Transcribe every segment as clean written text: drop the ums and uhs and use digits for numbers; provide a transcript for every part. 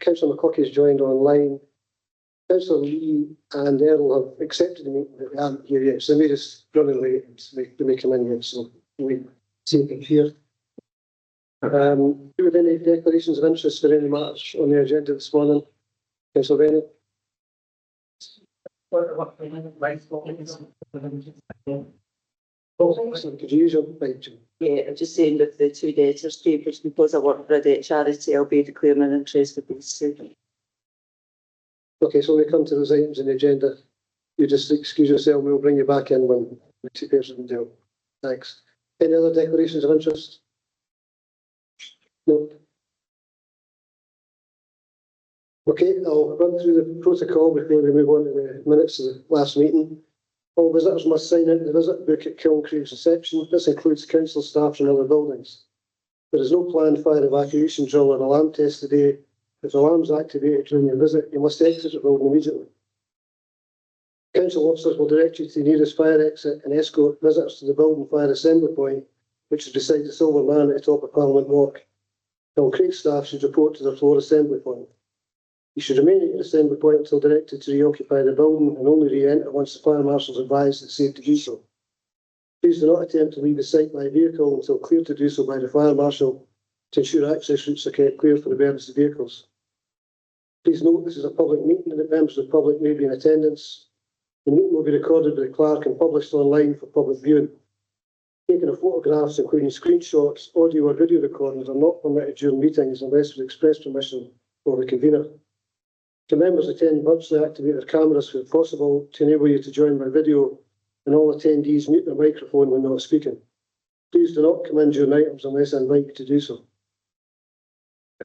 Councillor McCluskey has joined online. Councillor Lee and Earl have accepted the meeting, but they aren't here yet, so they may just running late and they may come in yet, so we take it here. Do we have any declarations of interest for any matters on the agenda this morning? Councillor Bennett? Could you use your mic? Yeah, I'm just saying with the two debtors papers, because I work for a debt charity, I'll be declaring an interest with these two. Okay, so when we come to those items on the agenda, you just excuse yourself, we'll bring you back in when the two papers have been dealt. Thanks. Any other declarations of interest? No. Okay, I'll run through the protocol before we move on to the minutes of the last meeting. All visitors must sign into the visit book at Kilncree's reception. This includes council staff and other buildings. There is no planned fire evacuation drill or alarm test today. If alarms are activated during your visit, you must exit the building immediately. Council officers will direct you to the nearest fire exit and escort visitors to the building fire assembly point, which is beside the Silver Man at the top of Parliament Walk. Kilncree staff should report to the floor assembly point. You should remain at your assembly point until directed to reoccupy the building and only re-enter once the fire marshal is advised it's safe to do so. Please do not attempt to leave the site by vehicle until cleared to do so by the fire marshal to ensure access routes are kept clear for emergency vehicles. Please note this is a public meeting and that members of the public may be in attendance. The meeting will be recorded by the clerk and published online for public viewing. Taking of photographs, including screenshots, audio or video recordings, are not permitted during meetings unless with express permission from the convener. To members attending virtually, activate their cameras where possible to enable you to join by video, and all attendees mute their microphone when not speaking. Please do not come in during items unless I invite you to do so.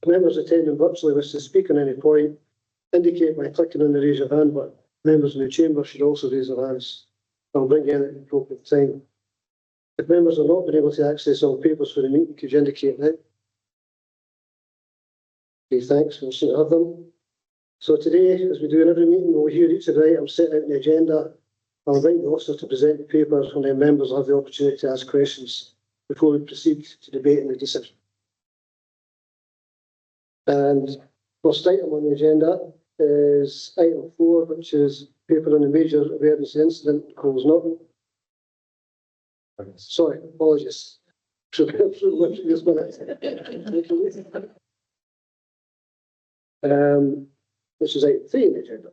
If members attending virtually wish to speak on any point, indicate by clicking on the raise your hand button. Members in the chamber should also raise their hands. I will bring you in at the appropriate time. If members have not been able to access all papers for the meeting, could you indicate now? Okay, thanks. We'll soon have them. So today, as we do in every meeting, we'll hear each of the items set out in the agenda. I'll invite the officer to present the papers and then members will have the opportunity to ask questions before we proceed to debating the decision. And first item on the agenda is item 4, which is paper on the major emergency incident in Coles Norton. Sorry, apologies. Which is item 3 in the agenda.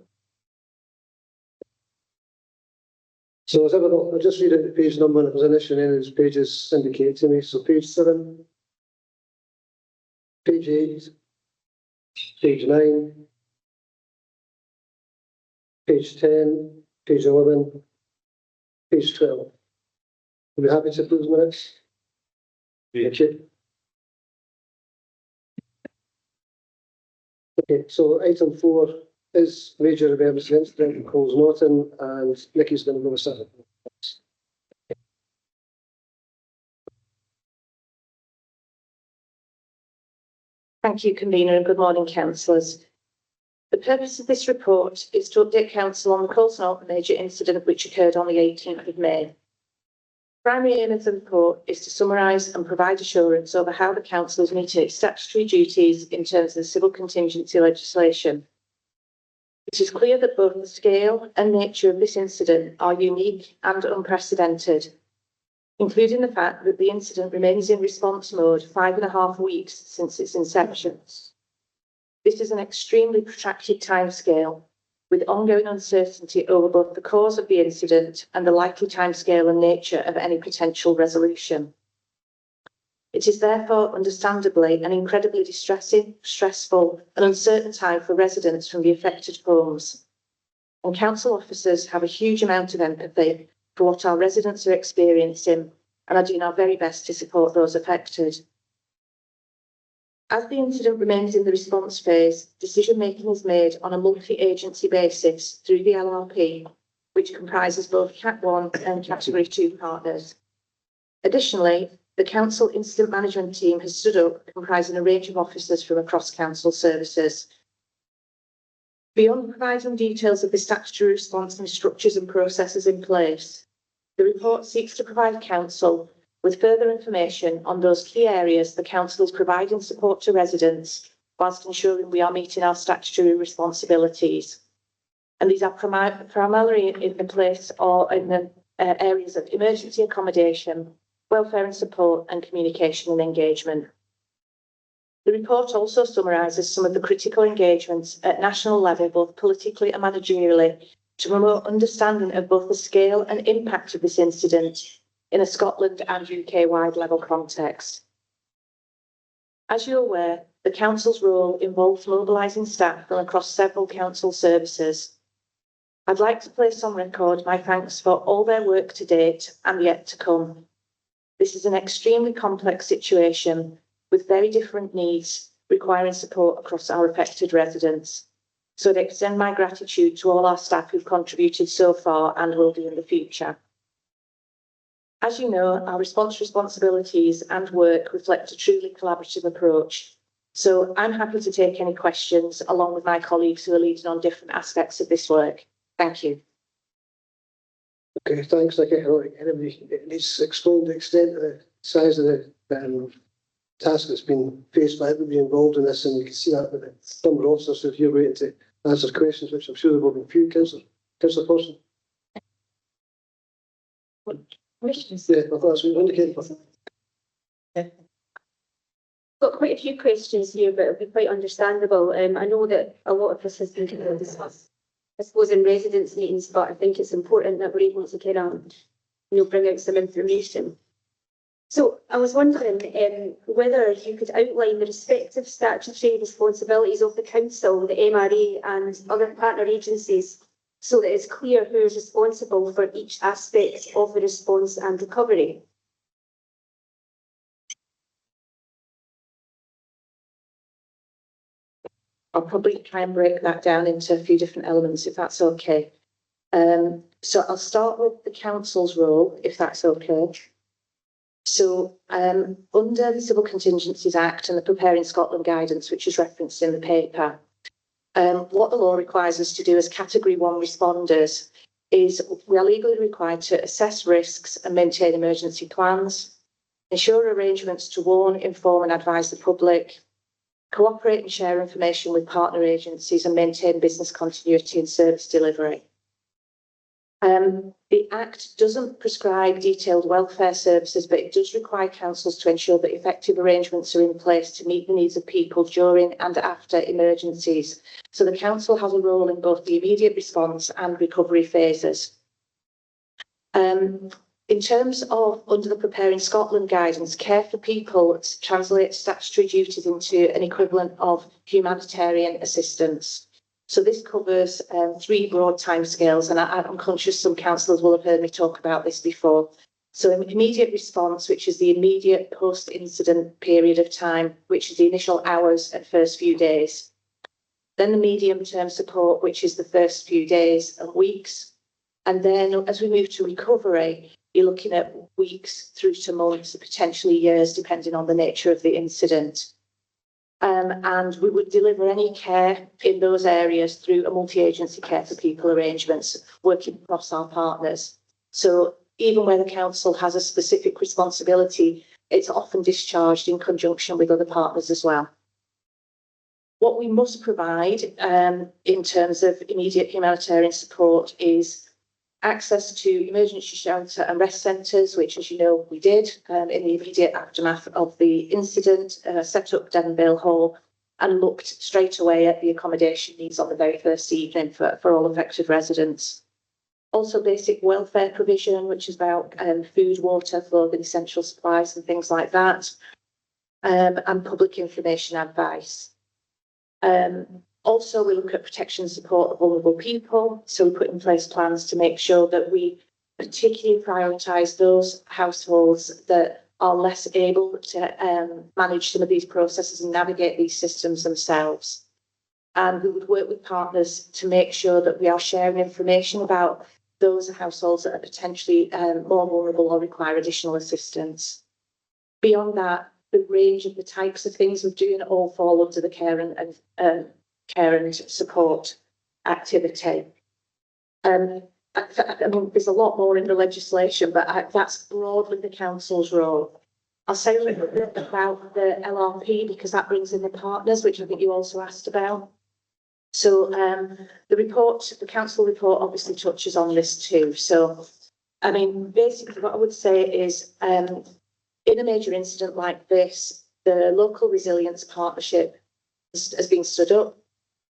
So as ever, I'll just read out the page number, and if there's an issue in any of those pages, indicate to me. So page 7, page 8, page 9, page 10, page 11, page 12. We'll be happy to approve the minutes. Okay. Okay, so item 4 is major emergency incident in Coles Norton, and Nicky's going to give us that. Thank you, Convener, and good morning, councillors. The purpose of this report is to update Council on the Coles Norton major incident which occurred on the 18th of May. The primary aim of the report is to summarise and provide assurance over how the Council is meeting its statutory duties in terms of the civil contingency legislation. It is clear that both the scale and nature of this incident are unique and unprecedented, including the fact that the incident remains in response mode 5.5 weeks since its inception. This is an extremely protracted timescale, with ongoing uncertainty over both the cause of the incident and the likely timescale and nature of any potential resolution. It is therefore understandably an incredibly distressing, stressful and uncertain time for residents from the affected homes. And council officers have a huge amount of empathy for what our residents are experiencing and are doing our very best to support those affected. As the incident remains in the response phase, decision-making is made on a multi-agency basis through the LRP, which comprises both Cat 1 and Category 2 partners. Additionally, the Council Incident Management Team has stood up, comprising a range of officers from across Council services. Beyond providing details of the statutory response and structures and processes in place, the report seeks to provide Council with further information on those key areas the Council is providing support to residents whilst ensuring we are meeting our statutory responsibilities. And these are primarily in the place or in the areas of emergency accommodation, welfare and support, and communication and engagement. The report also summarises some of the critical engagements at national level, both politically and managerially, to promote understanding of both the scale and impact of this incident in a Scotland and UK-wide level context. As you're aware, the Council's role involves mobilising staff from across several Council services. I'd like to place on record my thanks for all their work to date and yet to come. This is an extremely complex situation with very different needs requiring support across our affected residents. So I'd extend my gratitude to all our staff who've contributed so far and will do in the future. As you know, our responsibilities and work reflect a truly collaborative approach. So I'm happy to take any questions along with my colleagues who are leading on different aspects of this work. Thank you. Okay, thanks, Nicky. I don't think anybody needs to explain the extent of the size of the task that's been faced by everybody involved in this, and you can see that with the number of officers who are here waiting to answer questions, which I'm sure there will be a few. Councillor Person. Questions? Yeah, I thought that's what you indicated. Got quite a few questions here, but it'll be quite understandable. I know that a lot of this has been kind of discussed, I suppose, in residents' meetings, but I think it's important that we're able to kind of, bring out some information. So I was wondering whether you could outline the respective statutory responsibilities of the council, the MRA and other partner agencies, so that it's clear who is responsible for each aspect of the response and recovery. I'll probably try and break that down into a few different elements, if that's okay. So I'll start with the council's role, if that's okay. So under the Civil Contingencies Act and the Preparing Scotland guidance, which is referenced in the paper, what the law requires us to do as Category 1 responders is we are legally required to assess risks and maintain emergency plans, ensure arrangements to warn, inform and advise the public, cooperate and share information with partner agencies and maintain business continuity and service delivery. The Act doesn't prescribe detailed welfare services, but it does require councils to ensure that effective arrangements are in place to meet the needs of people during and after emergencies. So the council has a role in both the immediate response and recovery phases. In terms of under the Preparing Scotland guidance, care for people translates statutory duties into an equivalent of humanitarian assistance. So this covers 3 broad timescales, and I'm conscious some councillors will have heard me talk about this before. So immediate response, which is the immediate post-incident period of time, which is the initial hours and first few days. Then the medium-term support, which is the first few days and weeks. And then as we move to recovery, you're looking at weeks through to months, potentially years, depending on the nature of the incident. And we would deliver any care in those areas through a multi-agency care for people arrangements, working across our partners. So even where the council has a specific responsibility, it's often discharged in conjunction with other partners as well. What we must provide in terms of immediate humanitarian support is access to emergency shelter and rest centres, which, as you know, we did in the immediate aftermath of the incident, set up Devonvale Hall and looked straight away at the accommodation needs on the very first evening for all affected residents. Also basic welfare provision, which is about food, water, clothing, essential supplies and things like that, and public information advice. Also, we look at protection and support of vulnerable people. So we put in place plans to make sure that we particularly prioritise those households that are less able to manage some of these processes and navigate these systems themselves. And we would work with partners to make sure that we are sharing information about those households that are potentially more vulnerable or require additional assistance. Beyond that, the range of the types of things we're doing all fall under the care and support activity. I mean, there's a lot more in the legislation, but that's broadly the council's role. I'll say a little bit about the LRP because that brings in the partners, which I think you also asked about. So the council report obviously touches on this too. So, I mean, basically what I would say is in a major incident like this, the local resilience partnership has been stood up.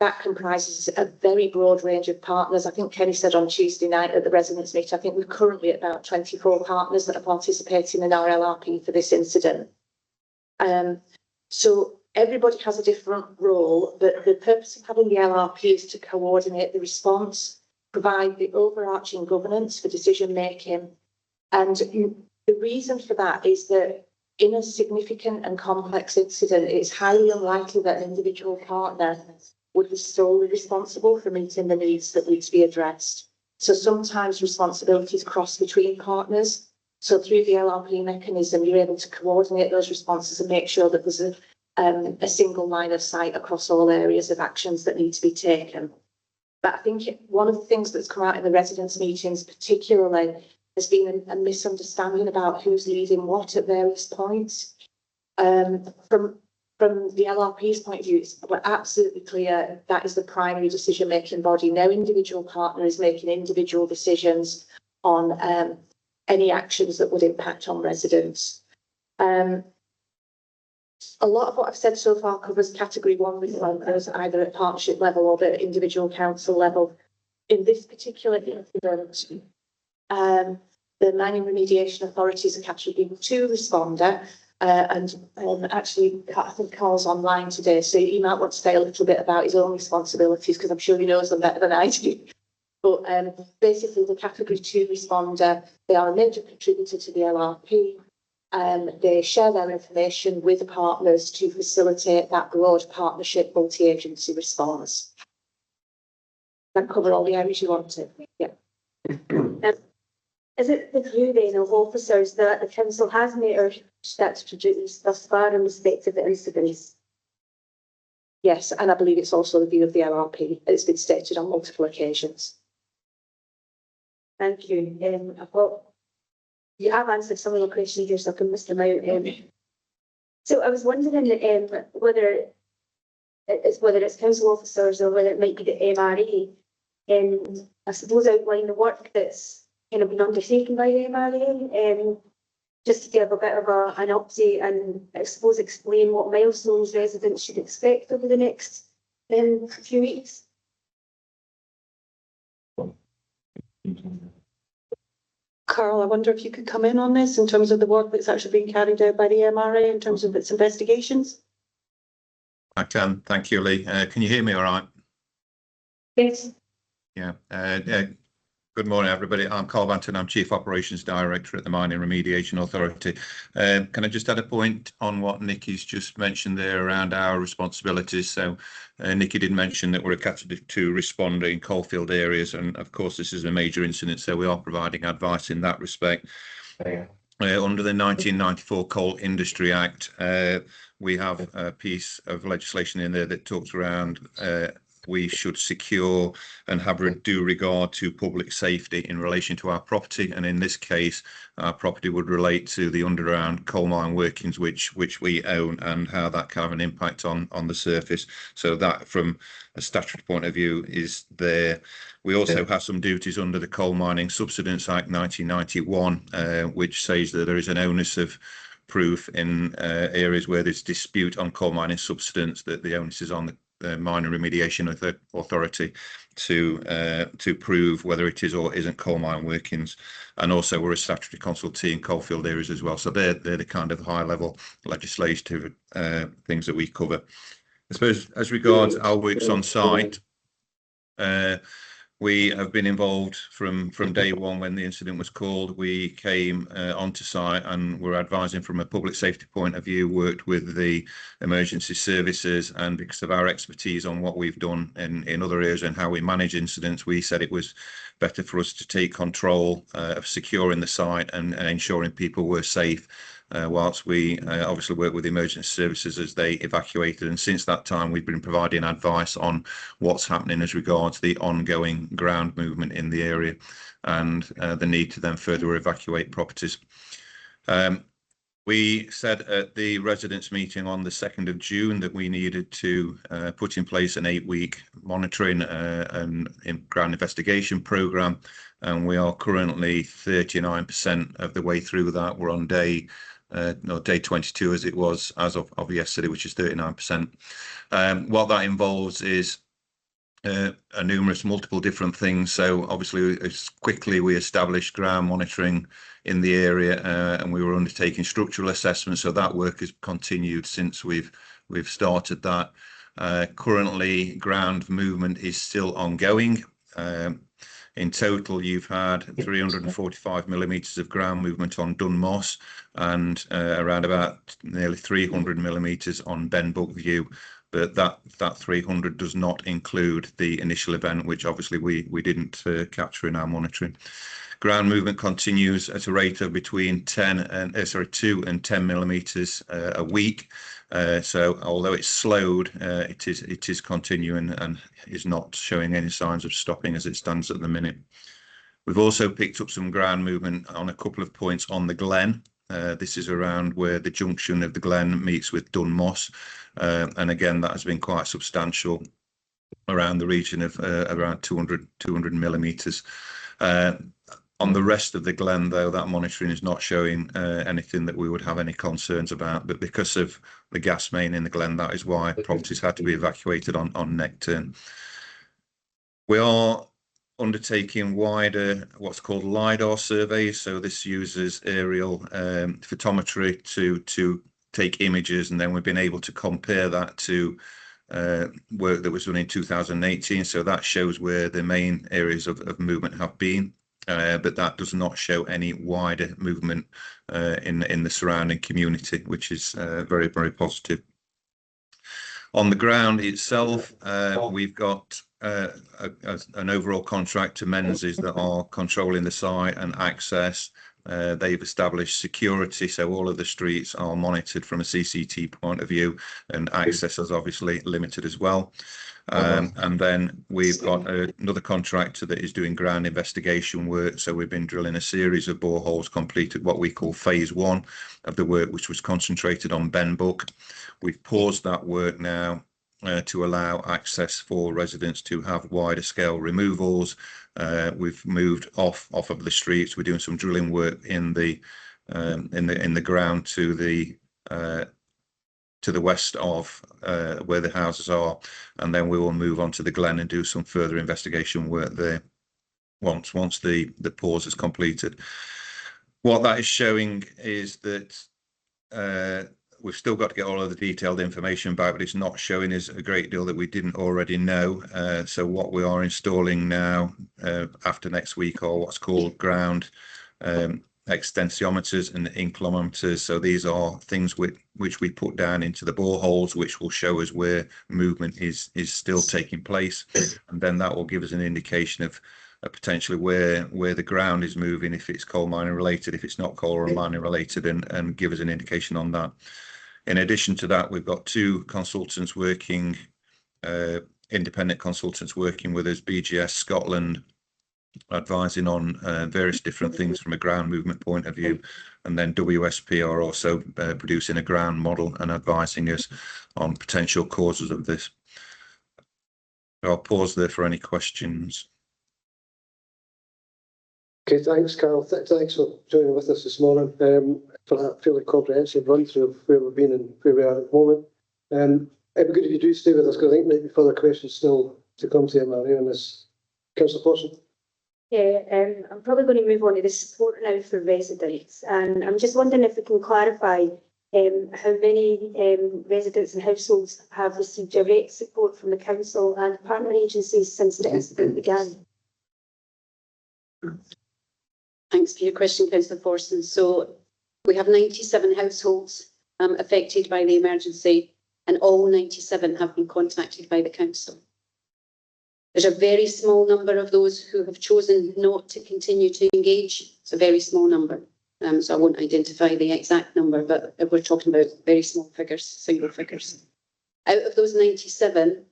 That comprises a very broad range of partners. I think Kenny said on Tuesday night at the residents' meet, I think we're currently at about 24 partners that are participating in our LRP for this incident. So everybody has a different role, but the purpose of having the LRP is to coordinate the response, provide the overarching governance for decision making. And the reason for that is that in a significant and complex incident, it's highly unlikely that an individual partner would be solely responsible for meeting the needs that need to be addressed. So sometimes responsibilities cross between partners. So through the LRP mechanism, you're able to coordinate those responses and make sure that there's a single line of sight across all areas of actions that need to be taken. But I think one of the things that's come out in the residents' meetings particularly has been a misunderstanding about who's leading what at various points. From the LRP's point of view, we're absolutely clear that is the primary decision-making body. No individual partner is making individual decisions on any actions that would impact on residents. A lot of what I've said so far covers category 1 responders, either at partnership level or the individual council level. In this particular incident, the mining remediation authorities are category 2 responder. Actually, I think Carl's online today, so he might want to say a little bit about his own responsibilities because I'm sure he knows them better than I do. But basically, the category 2 responder, they are a major contributor to the LRP. They share their information with partners to facilitate that broad partnership multi-agency response. That cover all the areas you wanted. Yeah. Is it the view then of officers that the council has made our statutory duties thus far in respect of the incidents? Yes, and I believe it's also the view of the LRP. It's been stated on multiple occasions. Thank you. You have answered some of the questions here, so I can miss them out. So I was wondering whether it's council officers or whether it might be the MRA, and I suppose outline the work that's kind of been undertaken by the MRA, just to give a bit of an update and I suppose explain what milestones residents should expect over the next few weeks. Carl, I wonder if you could come in on this in terms of the work that's actually being carried out by the MRA in terms of its investigations. I can, thank you, Lee. Can you hear me all right? Yes. Yeah. Good morning, everybody. I'm Carl Banton. I'm Chief Operations Director at the Mining Remediation Authority. Can I just add a point on what Nikki's just mentioned there around our responsibilities? So Nikki did mention that we're a category 2 responder in coalfield areas, and of course this is a major incident, so we are providing advice in that respect. Under the 1994 Coal Industry Act, we have a piece of legislation in there that talks around we should secure and have due regard to public safety in relation to our property, and in this case our property would relate to the underground coal mine workings which we own, and how that can have an impact on the surface. So that, from a statutory point of view, is there. We also have some duties under the Coal Mining Subsidence Act 1991, which says that there is an onus of proof in areas where there's dispute on coal mining subsidence, that the onus is on the Mining Remediation Authority to prove whether it is or isn't coal mine workings. And also we're a statutory consultee in coalfield areas as well. So they're the kind of high level legislative things that we cover. I suppose as regards our works on site, we have been involved from day one. When the incident was called, we came onto site and were advising from a public safety point of view, worked with the emergency services, and because of our expertise on what we've done in other areas and how we manage incidents, we said it was better for us to take control of securing the site and ensuring people were safe, whilst we obviously work with the emergency services as they evacuated. And since that time we've been providing advice on what's happening as regards the ongoing ground movement in the area and the need to then further evacuate properties. We said at the residents' meeting on the 2nd of June that we needed to put in place an 8-week monitoring and ground investigation programme, and we are currently 39% of the way through that. We're on day 22 as it was as of yesterday, which is 39%. What that involves is multiple different things. So obviously, as quickly we established ground monitoring in the area, and we were undertaking structural assessments. So that work has continued since we've started that. Currently, ground movement is still ongoing. In total, you've had 345 millimetres of ground movement on Dunmoss and around about nearly 300 millimetres on Benbook View. But that 300 does not include the initial event, which obviously we didn't capture in our monitoring. Ground movement continues at a rate of between 2 and 10 millimetres a week. So although it's slowed, it is continuing and is not showing any signs of stopping as it stands at the minute. We've also picked up some ground movement on a couple of points on the Glen. This is around where the junction of the Glen meets with Dunmoss. And again, that has been quite substantial, around the region of around 200 millimetres. On the rest of the Glen, though, that monitoring is not showing anything that we would have any concerns about. But because of the gas main in the Glen, that is why properties had to be evacuated on Nectarn. We are undertaking wider what's called LiDAR surveys. So this uses aerial photometry to take images, and then we've been able to compare that to work that was done in 2018. So that shows where the main areas of movement have been. But that does not show any wider movement in the surrounding community, which is very, very positive. On the ground itself, we've got an overall contract to Menzies that are controlling the site and access. They've established security, so all of the streets are monitored from a CCTV point of view, and access is obviously limited as well. And then we've got another contractor that is doing ground investigation work. So we've been drilling a series of boreholes, completed what we call phase 1 of the work, which was concentrated on Benbook. We've paused that work now to allow access for residents to have wider scale removals. We've moved off of the streets. We're doing some drilling work in the ground to the west of where the houses are, and then we will move on to the Glen and do some further investigation work there once the pause is completed. What that is showing is that we've still got to get all of the detailed information back, but it's not showing us a great deal that we didn't already know. So what we are installing now after next week are what's called ground extensiometers and inclinometers. So these are things which we put down into the boreholes, which will show us where movement is still taking place, and then that will give us an indication of potentially where the ground is moving, if it's coal mining related, if it's not coal mining related, and give us an indication on that. In addition to that, we've got 2 consultants working, independent consultants working with us, BGS Scotland, advising on various different things from a ground movement point of view, and then WSP are also producing a ground model and advising us on potential causes of this. I'll pause there for any questions. Okay, thanks, Carol. Thanks for joining with us this morning for that fairly comprehensive run through of where we've been and where we are at the moment. It'd be good if you do stay with us, because I think maybe further questions still to come to MRA on this. Councillor Forson. Yeah, I'm probably going to move on to the support now for residents, and I'm just wondering if we can clarify how many residents and households have received direct support from the council and partner agencies since the incident began. Thanks for your question, Councillor Forson. So we have 97 households affected by the emergency, and all 97 have been contacted by the council. There's a very small number of those who have chosen not to continue to engage. It's a very small number. So I won't identify the exact number, but we're talking about very small figures, single figures. Out of those 97,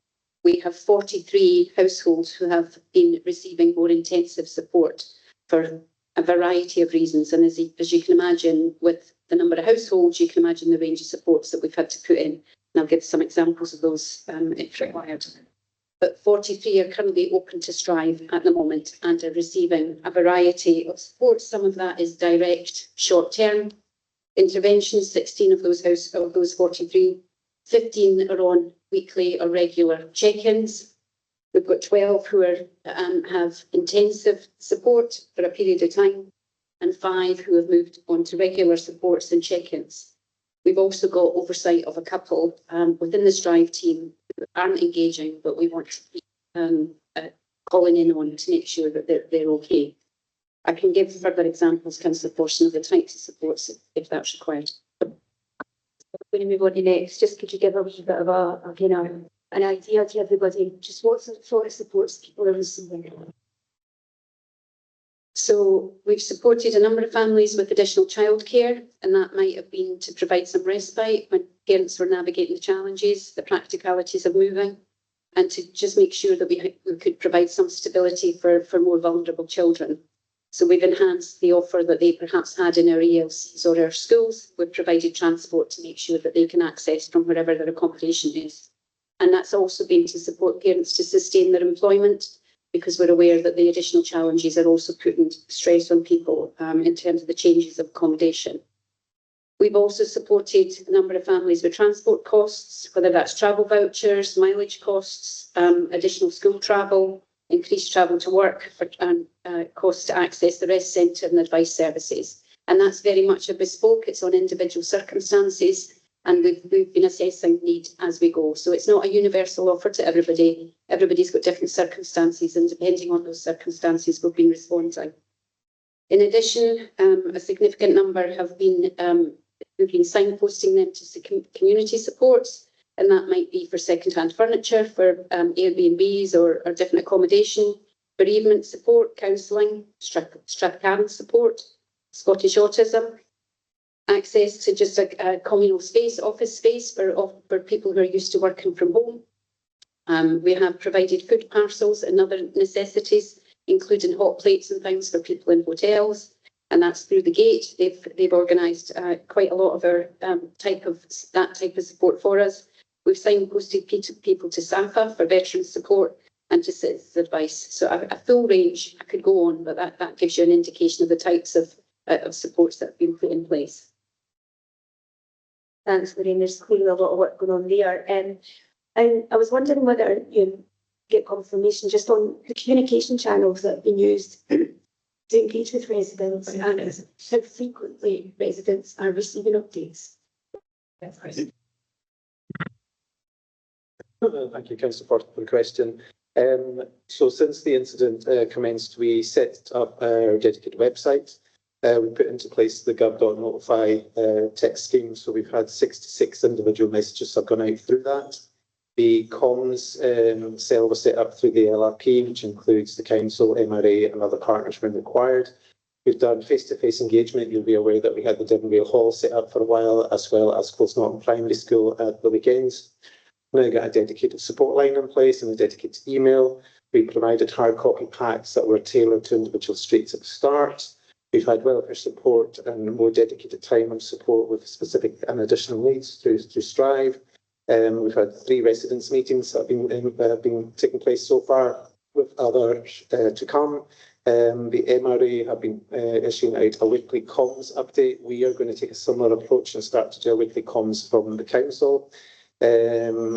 we have 43 households who have been receiving more intensive support for a variety of reasons. And as you can imagine, with the number of households, you can imagine the range of supports that we've had to put in. And I'll give some examples of those if required. But 43 are currently open to Strive at the moment and are receiving a variety of support. Some of that is direct short-term interventions, 16 of those 43. 15 are on weekly or regular check-ins. We've got 12 who are have intensive support for a period of time, and 5 who have moved on to regular supports and check-ins. We've also got oversight of a couple within the Strive team who aren't engaging, but we want to keep calling in on to make sure that they're okay. I can give further examples, Councillor Forson, of the types of supports if that's required. When we move on to next, just could you give a wee bit of an idea to everybody, just what sort of supports people are receiving? So we've supported a number of families with additional childcare, and that might have been to provide some respite when parents were navigating the challenges, the practicalities of moving, and to just make sure that we could provide some stability for more vulnerable children. So we've enhanced the offer that they perhaps had in our ELCs or our schools. We've provided transport to make sure that they can access from wherever their accommodation is. And that's also been to support parents to sustain their employment, because we're aware that the additional challenges are also putting stress on people in terms of the changes of accommodation. We've also supported a number of families with transport costs, whether that's travel vouchers, mileage costs, additional school travel, increased travel to work, and costs to access the rest centre and advice services. And that's very much a bespoke, it's on individual circumstances, and we've been assessing need as we go. So it's not a universal offer to everybody. Everybody's got different circumstances, and depending on those circumstances, we've been responding. In addition, a significant number have been, we've been signposting them to community supports, and that might be for second-hand furniture, for Airbnbs or different accommodation, bereavement support, counselling, Strathclyde support, Scottish autism, access to just a communal space, office space for people who are used to working from home. We have provided food parcels and other necessities, including hot plates and things for people in hotels, and that's through the gate. They've organised quite a lot of our type of support for us. We've signposted people to SAFA for veteran support and to citizens advice. So a full range. I could go on, but that gives you an indication of the types of supports that have been put in place. Thanks, Lorraine. There's clearly a lot of work going on there. And I was wondering whether you get confirmation just on the communication channels that have been used to engage with residents and how frequently residents are receiving updates. That's great. Thank you, Councillor Fortin, for the question. So since the incident commenced, we set up our dedicated website. We put into place the gov.notify text scheme. So we've had 66 individual messages have gone out through that. The comms cell was set up through the LRP, which includes the council, MRA and other partners when required. We've done face-to-face engagement. You'll be aware that we had the Devonvale Hall set up for a while, as well as Close Norton Primary School at the weekends. We now got a dedicated support line in place and a dedicated email. We provided hard copy packs that were tailored to individual streets at the start. We've had welfare support and more dedicated time and support with specific and additional needs through Strive. We've had 3 residents' meetings that have been taking place so far, with others to come. The MRA have been issuing out a weekly comms update. We are going to take a similar approach and start to do a weekly comms from the council. And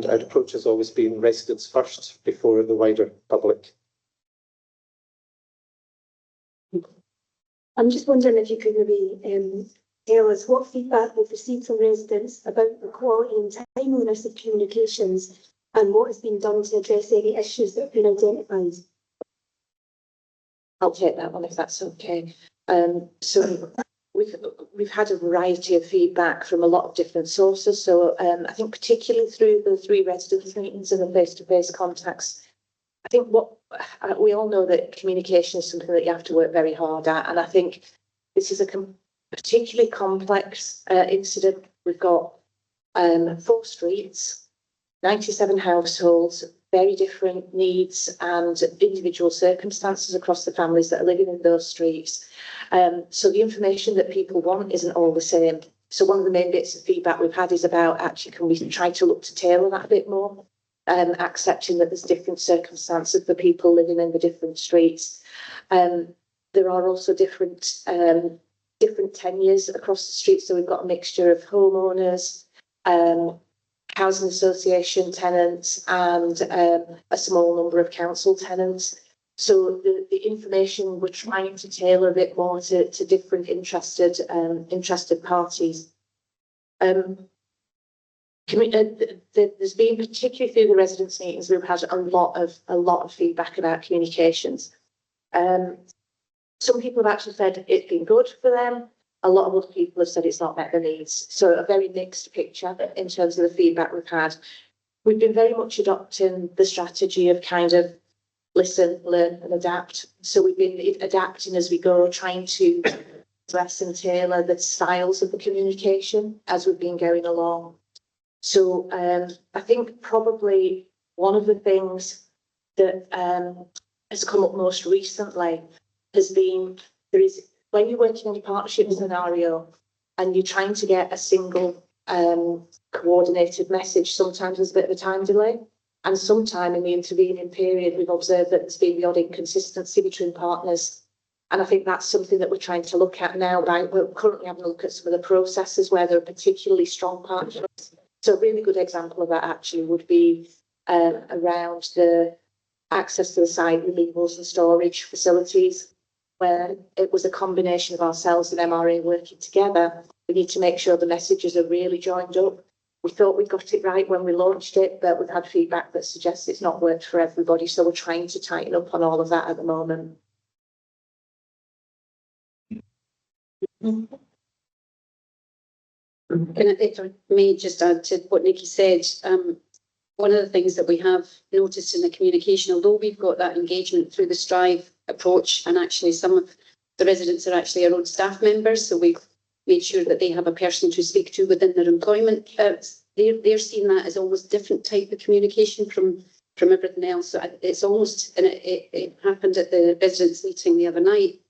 our approach has always been residents first before the wider public. I'm just wondering if you could maybe tell us what feedback we've received from residents about the quality and timeliness of communications and what has been done to address any issues that have been identified. I'll take that one if that's okay. So we've had a variety of feedback from a lot of different sources. So I think particularly through the 3 residents' meetings and the face-to-face contacts, I think what we all know that communication is something that you have to work very hard at. And I think this is a particularly complex incident. We've got 4 streets, 97 households, very different needs and individual circumstances across the families that are living in those streets. So the information that people want isn't all the same. So one of the main bits of feedback we've had is about actually can we try to look to tailor that a bit more, accepting that there's different circumstances for people living in the different streets. There are also different tenures across the street. So we've got a mixture of homeowners, housing association tenants, and a small number of council tenants. So the information we're trying to tailor a bit more to different interested parties. There's been, particularly through the residents' meetings, we've had a lot of feedback about communications. Some people have actually said it's been good for them. A lot of other people have said it's not met their needs. So a very mixed picture in terms of the feedback we've had. We've been very much adopting the strategy of kind of listen, learn and adapt. So we've been adapting as we go, trying to address and tailor the styles of the communication as we've been going along. So I think probably one of the things that has come up most recently has been when you're working in a partnership scenario and you're trying to get a single coordinated message, sometimes there's a bit of a time delay. And sometime in the intervening period, we've observed that there's been the odd inconsistency between partners. And I think that's something that we're trying to look at now. We're currently having a look at some of the processes where there are particularly strong partnerships. So a really good example of that actually would be around the access to the site removals and storage facilities, where it was a combination of ourselves and MRA working together. We need to make sure the messages are really joined up. We thought we got it right when we launched it, but we've had feedback that suggests it's not worked for everybody. So we're trying to tighten up on all of that at the moment. If I may just add to what Nikki said, one of the things that we have noticed in the communication, although we've got that engagement through the Strive approach, and actually some of the residents are actually our own staff members, so we've made sure that they have a person to speak to within their employment. They're seeing that as almost different type of communication from everything else. So it's almost, and it happened at the residents' meeting the other night,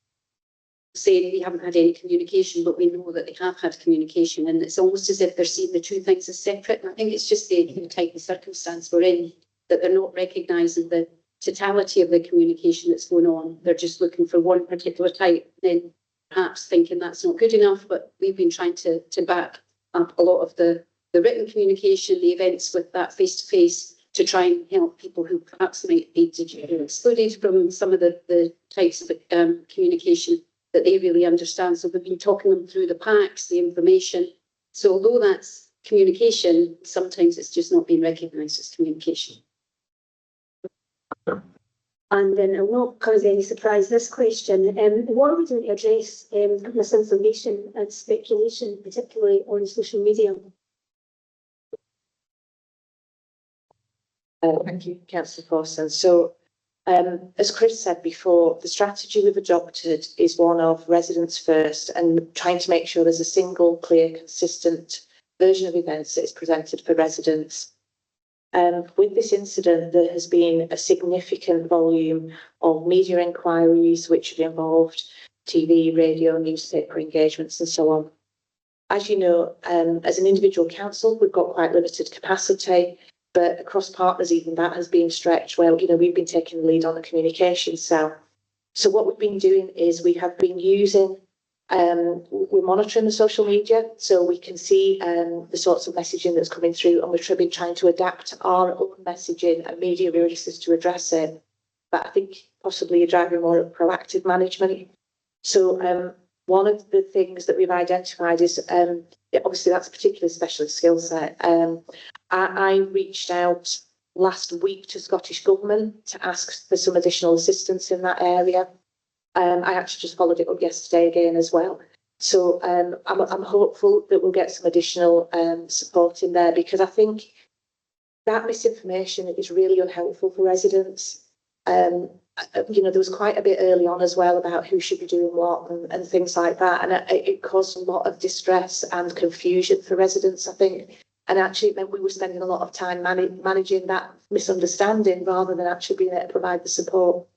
saying we haven't had any communication, but we know that they have had communication, and it's almost as if they're seeing the two things as separate. And I think it's just the type of circumstance we're in, that they're not recognising the totality of the communication that's going on. They're just looking for one particular type, then perhaps thinking that's not good enough. But we've been trying to back up a lot of the written communication, the events with that face-to-face, to try and help people who perhaps might be digitally excluded from some of the types of communication that they really understand. So we've been talking them through the packs, the information. So although that's communication, sometimes it's just not being recognised as communication. And then it will not cause any surprise, this question, what are we doing to address misinformation and speculation, particularly on social media? Thank you, Councillor Forson. So as Chris said before, the strategy we've adopted is one of residents first and trying to make sure there's a single, clear, consistent version of events that is presented for residents. With this incident, there has been a significant volume of media inquiries which have involved TV, radio, newspaper engagements and so on. As you know, as an individual council, we've got quite limited capacity, but across partners, even that has been stretched. Well, we've been taking the lead on the communication cell. So what we've been doing is we have been using, we're monitoring the social media so we can see the sorts of messaging that's coming through, and we've been trying to adapt our own messaging and media releases to address it. But I think possibly you're driving more at proactive management. So one of the things that we've identified is, obviously that's a particular specialist skill set. I reached out last week to Scottish Government to ask for some additional assistance in that area. I actually just followed it up yesterday again as well. So I'm hopeful that we'll get some additional support in there, because I think that misinformation is really unhelpful for residents. There was quite a bit early on as well about who should be doing what and things like that. And it caused a lot of distress and confusion for residents, I think. And actually it meant we were spending a lot of time managing that misunderstanding rather than actually being able to provide the support.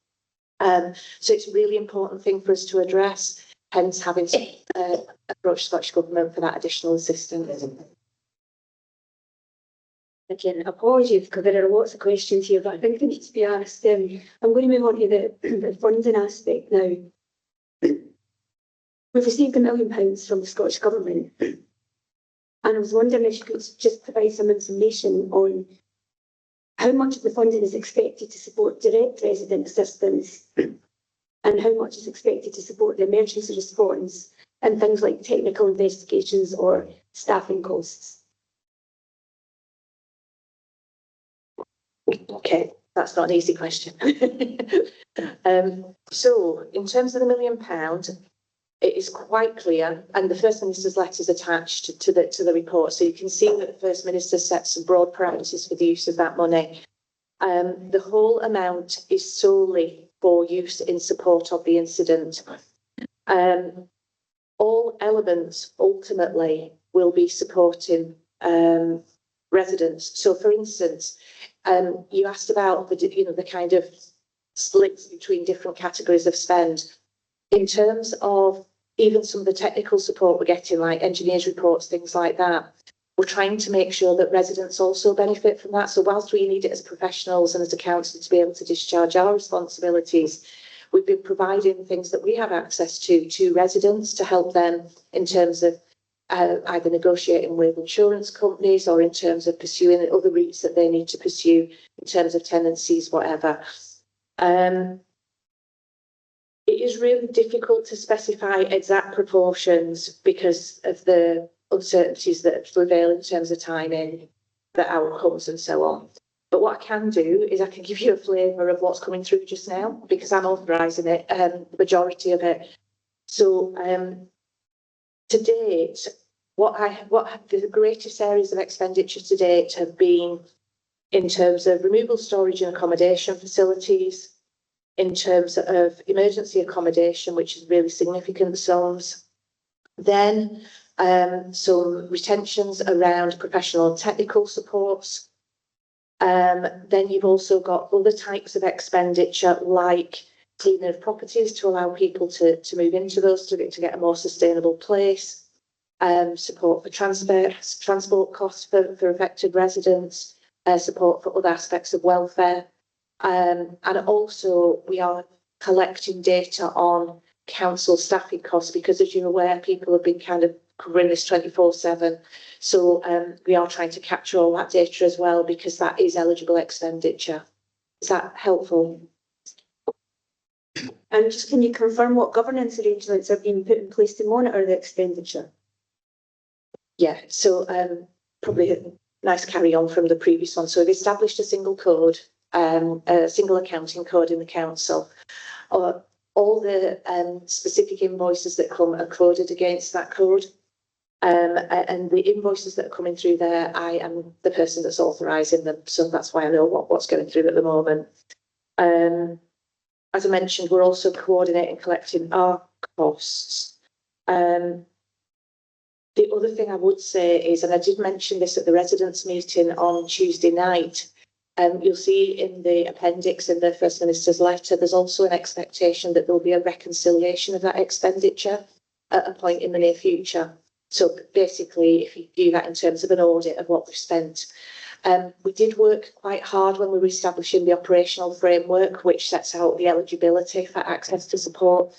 So it's a really important thing for us to address, hence having approached Scottish Government for that additional assistance. Again, apologies because there are lots of questions here, but I think they need to be asked. I'm going to move on to the funding aspect now. We've received £1 million from the Scottish Government, and I was wondering if you could just provide some information on how much of the funding is expected to support direct resident assistance and how much is expected to support the emergency response and things like technical investigations or staffing costs. Okay, that's not an easy question. So in terms of the £1 million, it is quite clear, and the First Minister's letter is attached to the report, so you can see that the First Minister set some broad parameters for the use of that money. The whole amount is solely for use in support of the incident. All elements ultimately will be supporting residents. So, for instance, you asked about the kind of splits between different categories of spend. In terms of even some of the technical support we're getting, like engineers' reports, things like that, we're trying to make sure that residents also benefit from that. So whilst we need it as professionals and as a council to be able to discharge our responsibilities, we've been providing things that we have access to residents to help them in terms of either negotiating with insurance companies or in terms of pursuing other routes that they need to pursue in terms of tenancies, whatever. It is really difficult to specify exact proportions because of the uncertainties that prevail in terms of timing, the outcomes and so on. But what I can do is I can give you a flavour of what's coming through just now because I'm authorising it, the majority of it. So to date, what the greatest areas of expenditure to date have been in terms of removal, storage and accommodation facilities, in terms of emergency accommodation, which is really significant sums. Then some retentions around professional and technical supports. Then you've also got other types of expenditure like cleaning of properties to allow people to move into those to get a more sustainable place. Support for transport costs for affected residents, support for other aspects of welfare. And also we are collecting data on council staffing costs because, as you're aware, people have been kind of covering this 24/7. So we are trying to capture all that data as well because that is eligible expenditure. Is that helpful? And just can you confirm what governance arrangements are being put in place to monitor the expenditure? Yeah, so probably a nice carry on from the previous one. So we've established a single code, a single accounting code in the council. All the specific invoices that come are coded against that code. And the invoices that are coming through there, I am the person that's authorising them. So that's why I know what's going through at the moment. As I mentioned, we're also coordinating collecting our costs. The other thing I would say is, and I did mention this at the residents' meeting on Tuesday night, you'll see in the appendix in the First Minister's letter, there's also an expectation that there'll be a reconciliation of that expenditure at a point in the near future. So basically, if you view that in terms of an audit of what we've spent. We did work quite hard when we were establishing the operational framework, which sets out the eligibility for access to support.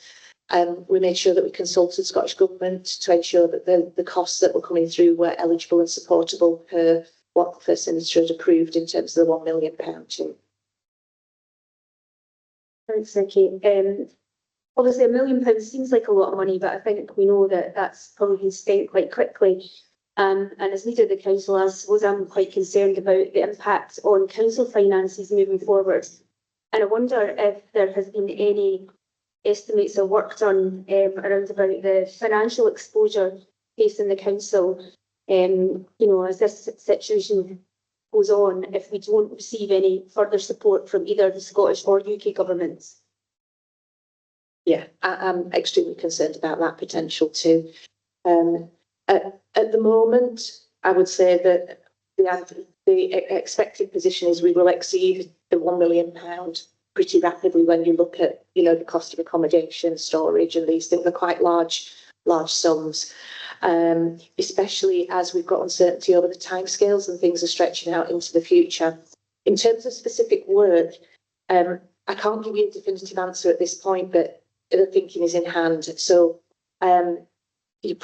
We made sure that we consulted Scottish Government to ensure that the costs that were coming through were eligible and supportable per what the First Minister had approved in terms of the £1 million. Thanks, Nikki. Obviously, £1 million seems like a lot of money, but I think we know that that's probably been spent quite quickly. And as leader of the council, I suppose I'm quite concerned about the impact on council finances moving forward. And I wonder if there has been any estimates or work done around about the financial exposure facing the council, as this situation goes on, if we don't receive any further support from either the Scottish or UK governments. Yeah, I'm extremely concerned about that potential too. At the moment, I would say that the expected position is we will exceed the £1 million pretty rapidly when you look at, you know, the cost of accommodation, storage, and these things. They're quite large sums, especially as we've got uncertainty over the timescales and things are stretching out into the future. In terms of specific work, I can't give you a definitive answer at this point, but the thinking is in hand. So you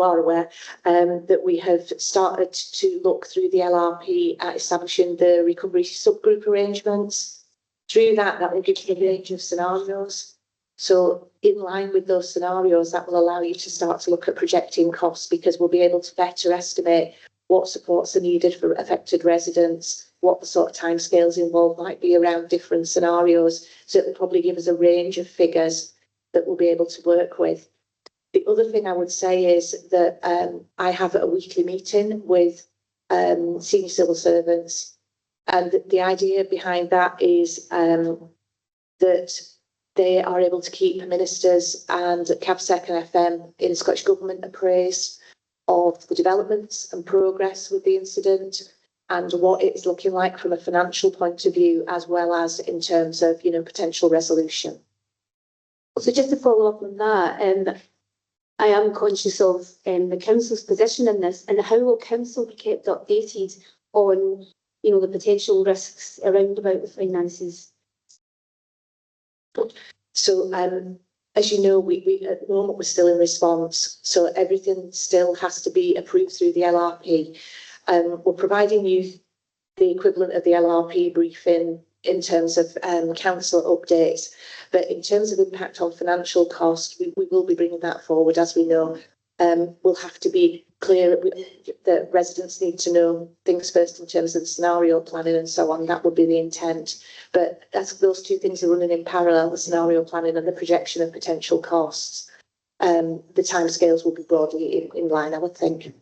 are aware that we have started to look through the LRP at establishing the recovery subgroup arrangements. Through that will give you a range of scenarios. So in line with those scenarios, that will allow you to start to look at projecting costs, because we'll be able to better estimate what supports are needed for affected residents, what the sort of timescales involved might be around different scenarios. So it will probably give us a range of figures that we'll be able to work with. The other thing I would say is that I have a weekly meeting with senior civil servants, and the idea behind that is that they are able to keep ministers and CABSEC and FM in the Scottish Government appraised of the developments and progress with the incident and what it's looking like from a financial point of view, as well as in terms of, you know, potential resolution. So just to follow up on that, I am conscious of the council's position in this, and how will council be kept updated on, you know, the potential risks around about the finances? So, as you know, we at the moment we're still in response, so everything still has to be approved through the LRP. We're providing you the equivalent of the LRP briefing in terms of council updates, but in terms of impact on financial cost, we will be bringing that forward. As we know, we'll have to be clear that residents need to know things first in terms of the scenario planning and so on. That would be the intent. But as those two things are running in parallel, the scenario planning and the projection of potential costs, the timescales will be broadly in line, I would think.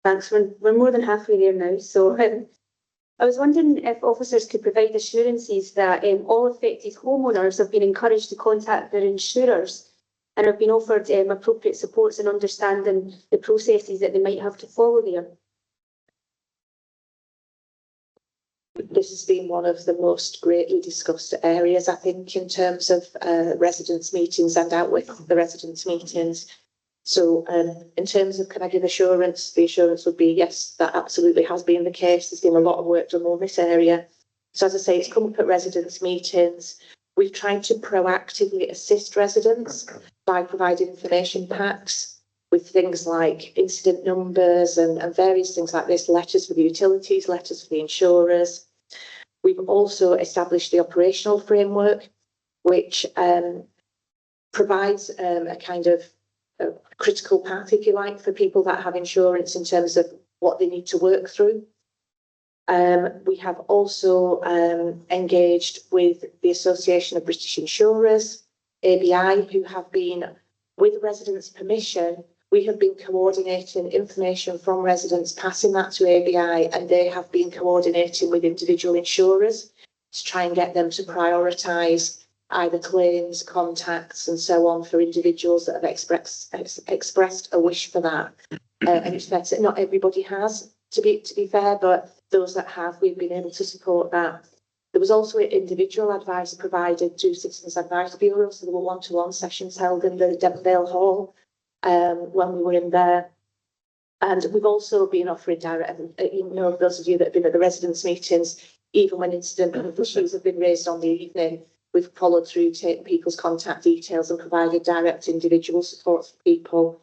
Thanks. We're more than halfway there now. So I was wondering if officers could provide assurances that all affected homeowners have been encouraged to contact their insurers and have been offered appropriate supports and understanding the processes that they might have to follow there. This has been one of the most greatly discussed areas, I think, in terms of residents' meetings and out with the residents' meetings. So in terms of can I give assurance, the assurance would be yes, that absolutely has been the case. There's been a lot of work done on this area. So as I say, it's come up at residents' meetings. We've tried to proactively assist residents by providing information packs with things like incident numbers and various things like this, letters for the utilities, letters for the insurers. We've also established the operational framework, which provides a kind of a critical path, if you like, for people that have insurance in terms of what they need to work through. We have also engaged with the Association of British Insurers, ABI, who have been, with residents' permission, we have been coordinating information from residents, passing that to ABI, and they have been coordinating with individual insurers to try and get them to prioritise either claims, contacts, and so on for individuals that have expressed a wish for that. And it's fair to say not everybody has, to be fair, but those that have, we've been able to support that. There was also individual advice provided through Citizens Advice Bureau, so there were one-to-one sessions held in the Devondale Hall when we were in there. And we've also been offering direct, you know, those of you that have been at the residents' meetings, even when incident issues have been raised on the evening, we've followed through, taken people's contact details and provided direct individual support for people.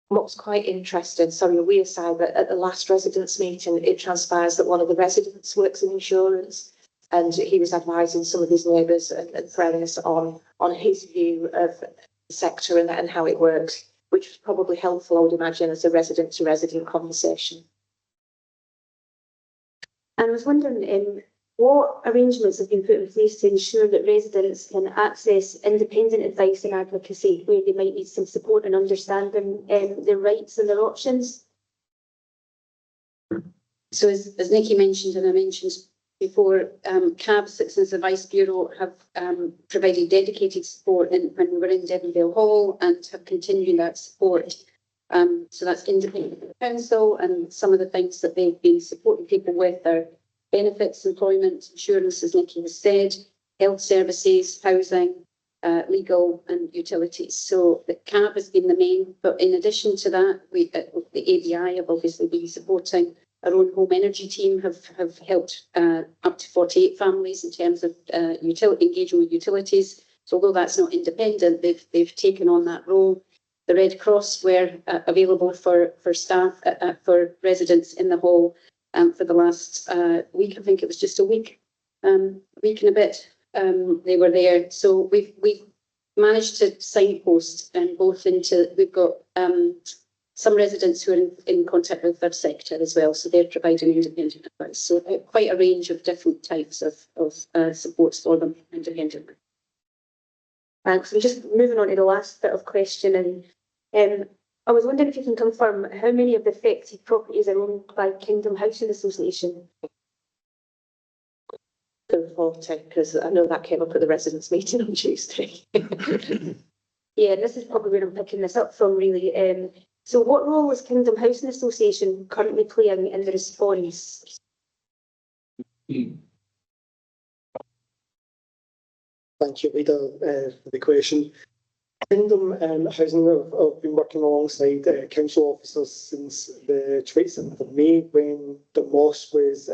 What's quite interesting, sorry, a wee aside, but at the last residents' meeting, it transpires that one of the residents works in insurance, and he was advising some of his neighbours and friends on his view of the sector and how it works, which was probably helpful, I would imagine, as a resident-to-resident conversation. And I was wondering what arrangements have been put in place to ensure that residents can access independent advice and advocacy where they might need some support and understanding their rights and their options? So as Nikki mentioned, and I mentioned before, CAB, Citizens Advice Bureau, have provided dedicated support when we were in Devondale Hall and have continued that support So that's independent of the council, and some of the things that they've been supporting people with are benefits, employment, insurance, as Nikki has said, health services, housing, legal and utilities. So the CAB has been the main, but in addition to that, we the ABI have obviously been supporting. Our own home energy team have helped up to 48 families in terms of engaging with utilities. So although that's not independent, they've taken on that role. The Red Cross were available for staff, for residents in the hall for the last week. I think it was just a week and a bit. They were there. So we've managed to signpost and both into, we've got some residents who are in contact with third sector as well. So they're providing independent advice. So quite a range of different types of supports for them independently. Thanks. And just moving on to the last bit of questioning, I was wondering if you can confirm how many of the affected properties are owned by Kingdom Housing Association? 40, because I know that came up at the residents' meeting on Tuesday. Yeah, this is probably where I'm picking this up from, really. So what role is Kingdom Housing Association currently playing in the response? Thank you, Rita, for the question. Kingdom Housing have been working alongside council officers since the 27th of May when the mosque was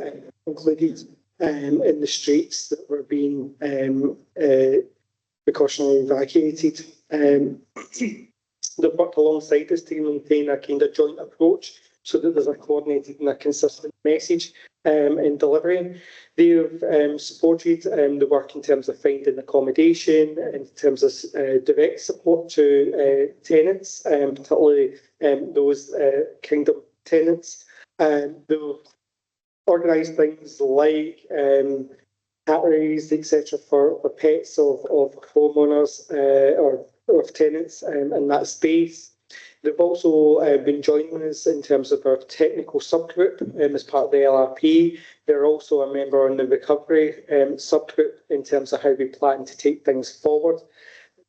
included in the streets that were being precautionary evacuated. They've worked alongside us to maintain a kind of joint approach so that there's a coordinated and a consistent message in delivery. They've supported the work in terms of finding accommodation, in terms of direct support to tenants, particularly those Kingdom tenants. They've organised things like catteries, etc., for pets of homeowners or of tenants in that space. They've also been joining us in terms of our technical subgroup as part of the LRP. They're also a member on the recovery subgroup in terms of how we plan to take things forward.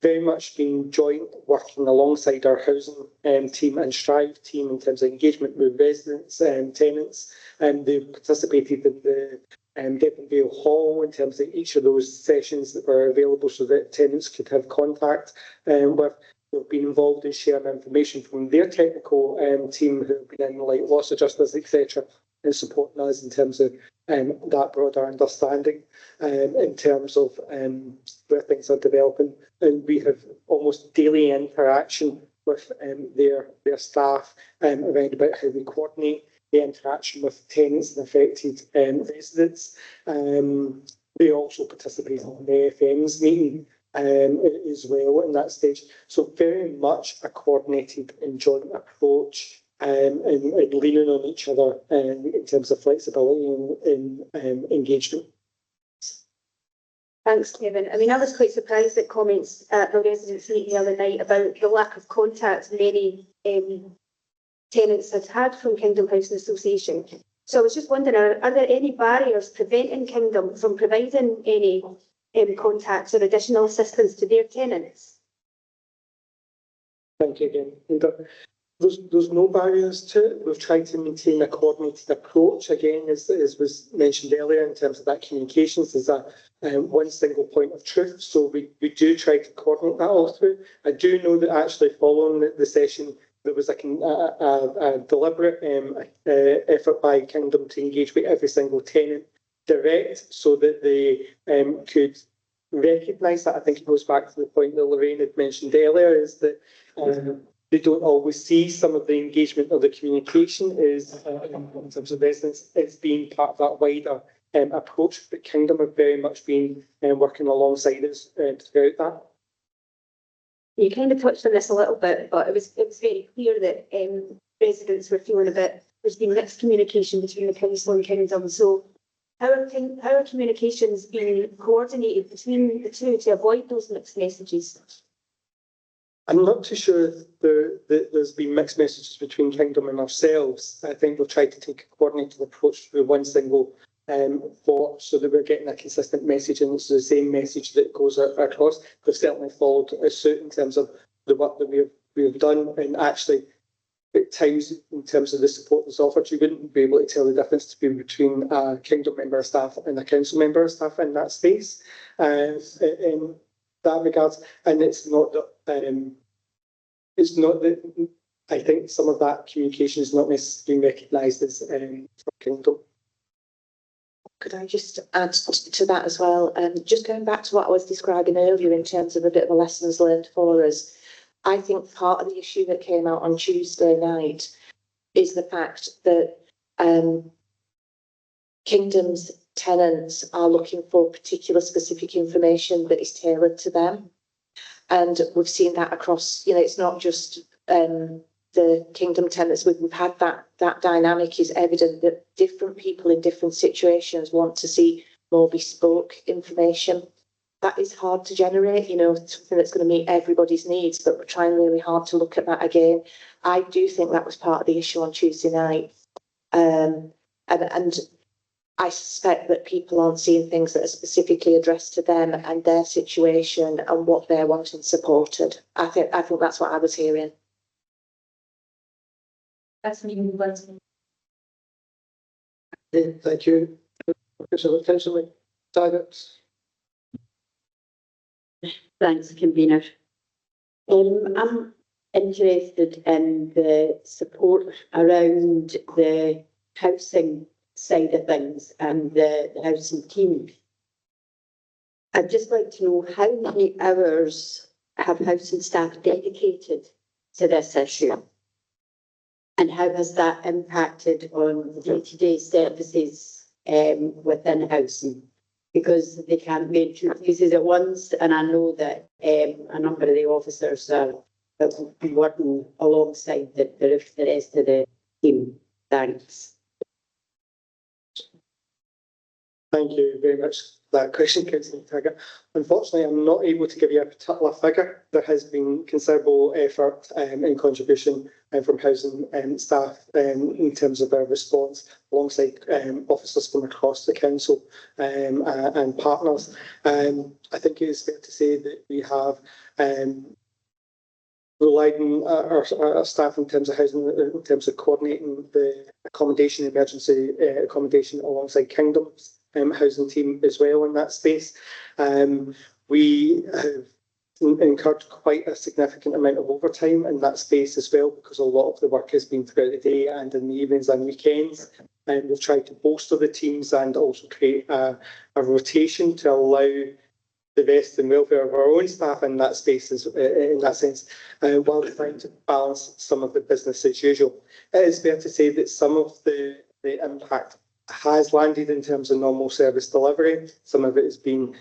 Very much been joint working alongside our housing team and Strive team in terms of engagement with residents and tenants. And they've participated in the Devonvale Hall in terms of each of those sessions that were available so that tenants could have contact with. They've been involved in sharing information from their technical team who have been in, like loss adjusters, etc., and supporting us in terms of that broader understanding in terms of where things are developing. And we have almost daily interaction with their staff around about how we coordinate the interaction with tenants and affected residents. They also participate in the FM's meeting as well in that stage. So very much a coordinated and joint approach and leaning on each other in terms of flexibility and engagement. Thanks, Kevin. I mean, I was quite surprised at comments at the residents' meeting the other night about the lack of contact many tenants had from Kingdom Housing Association. So I was just wondering, are there any barriers preventing Kingdom from providing any contacts or additional assistance to their tenants? Thank you again, Linda. There's no barriers to it. We've tried to maintain a coordinated approach, again, as was mentioned earlier, in terms of that communications. There's a one single point of truth. So we do try to coordinate that all through. I do know that actually following the session, there was a deliberate effort by Kingdom to engage with every single tenant direct so that they could recognise that. I think it goes back to the point that Lorraine had mentioned earlier, is that they don't always see some of the engagement or the communication is in terms of residents as being part of that wider approach. But Kingdom have very much been working alongside us throughout that. You kind of touched on this a little bit, but it was very clear that residents were feeling there's been mixed communication between the council and Kingdom. So how are communications being coordinated between the two to avoid those mixed messages? I'm not too sure there's been mixed messages between Kingdom and ourselves. I think we've tried to take a coordinated approach through one single thought so that we're getting a consistent message and it's the same message that goes across. We've certainly followed a suit in terms of the work that we have done, and actually at times, in terms of the support that's offered, you wouldn't be able to tell the difference between a Kingdom member of staff and a council member of staff in that space. In that regard, and it's not that I think some of that communication is not necessarily being recognised as from Kingdom. Could I just add to that as well? Just going back to what I was describing earlier in terms of a bit of a lessons learned for us, I think part of the issue that came out on Tuesday night is the fact that Kingdom's tenants are looking for particular specific information that is tailored to them. And we've seen that across, it's not just the Kingdom tenants. We've had that dynamic is evident that different people in different situations want to see more bespoke information. That is hard to generate, something that's going to meet everybody's needs, but we're trying really hard to look at that again. I do think that was part of the issue on Tuesday night. And I suspect that people aren't seeing things that are specifically addressed to them and their situation and what they're wanting supported. I think that's what I was hearing. That's me. Thank you. Councillor Taggart. Thanks, convener. I'm interested in the support around the housing side of things and the housing team. I'd just like to know how many hours have housing staff dedicated to this issue? And how has that impacted on the day-to-day services within housing? Because they can't be in two places at once, and I know that a number of the officers are working alongside the rest of the team. Thanks. Thank you very much for that question, Councillor Taggart. Unfortunately, I'm not able to give you a particular figure. There has been considerable effort and contribution from housing staff in terms of their response, alongside officers from across the council and partners. I think it is fair to say that we have relied on our staff in terms of housing, in terms of coordinating the accommodation, emergency accommodation, alongside Kingdom's housing team as well in that space. We have incurred quite a significant amount of overtime in that space as well, because a lot of the work has been throughout the day and in the evenings and weekends. And we've tried to bolster the teams and also create a rotation to allow the best and welfare of our own staff in that space, in that sense, while trying to balance some of the business as usual. It is fair to say that some of the impact has landed in terms of normal service delivery. Some of it has been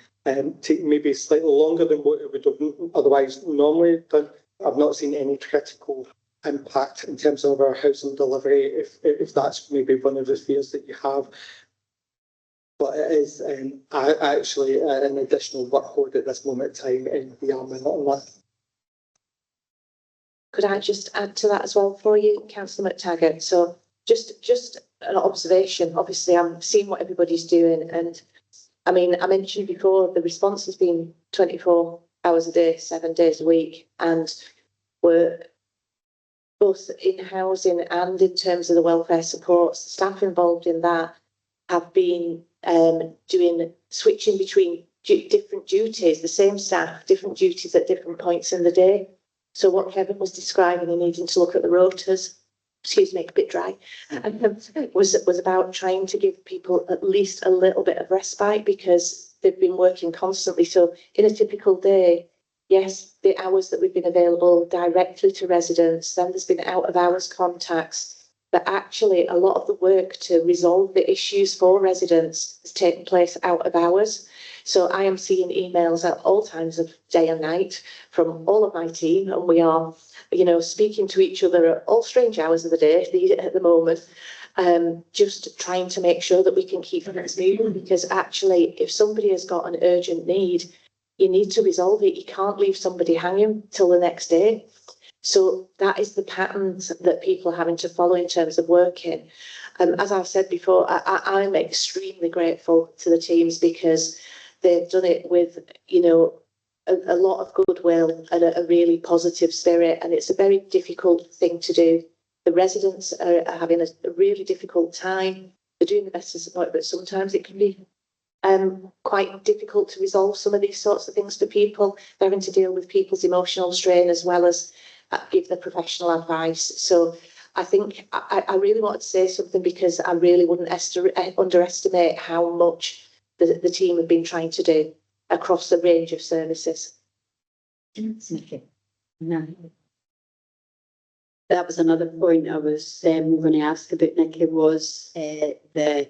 taking maybe slightly longer than what it would have otherwise normally done. I've not seen any critical impact in terms of our housing delivery, if that's maybe one of the fears that you have. But it is actually an additional workload at this moment in time, and we are monitoring that. Could I just add to that as well for you, Councillor McTaggart? So just an observation. Obviously, I'm seeing what everybody's doing, and I mean, I mentioned before the response has been 24 hours a day, 7 days a week, and we're both in housing and in terms of the welfare supports. The staff involved in that have been switching between different duties, the same staff, different duties at different points in the day. So what Kevin was describing and needing to look at the rotas, excuse me, a bit dry, was about trying to give people at least a little bit of respite, because they've been working constantly. So in a typical day, yes, the hours that we've been available directly to residents, then there's been out of hours contacts, but actually a lot of the work to resolve the issues for residents has taken place out of hours. So I am seeing emails at all times of day and night from all of my team, and we are, speaking to each other at all strange hours of the day at the moment, just trying to make sure that we can keep things moving, because actually if somebody has got an urgent need, you need to resolve it. You can't leave somebody hanging till the next day. So that is the patterns that people are having to follow in terms of working. As I've said before, I'm extremely grateful to the teams, because they've done it with, a lot of goodwill and a really positive spirit. And it's a very difficult thing to do. The residents are having a really difficult time. They're doing the best to support, but sometimes it can be quite difficult to resolve some of these sorts of things for people. They're having to deal with people's emotional strain as well as give the professional advice. So I think I really wanted to say something because I really wouldn't underestimate how much the team have been trying to do across the range of services. No. That was another point I was going to ask about, Nicky, was the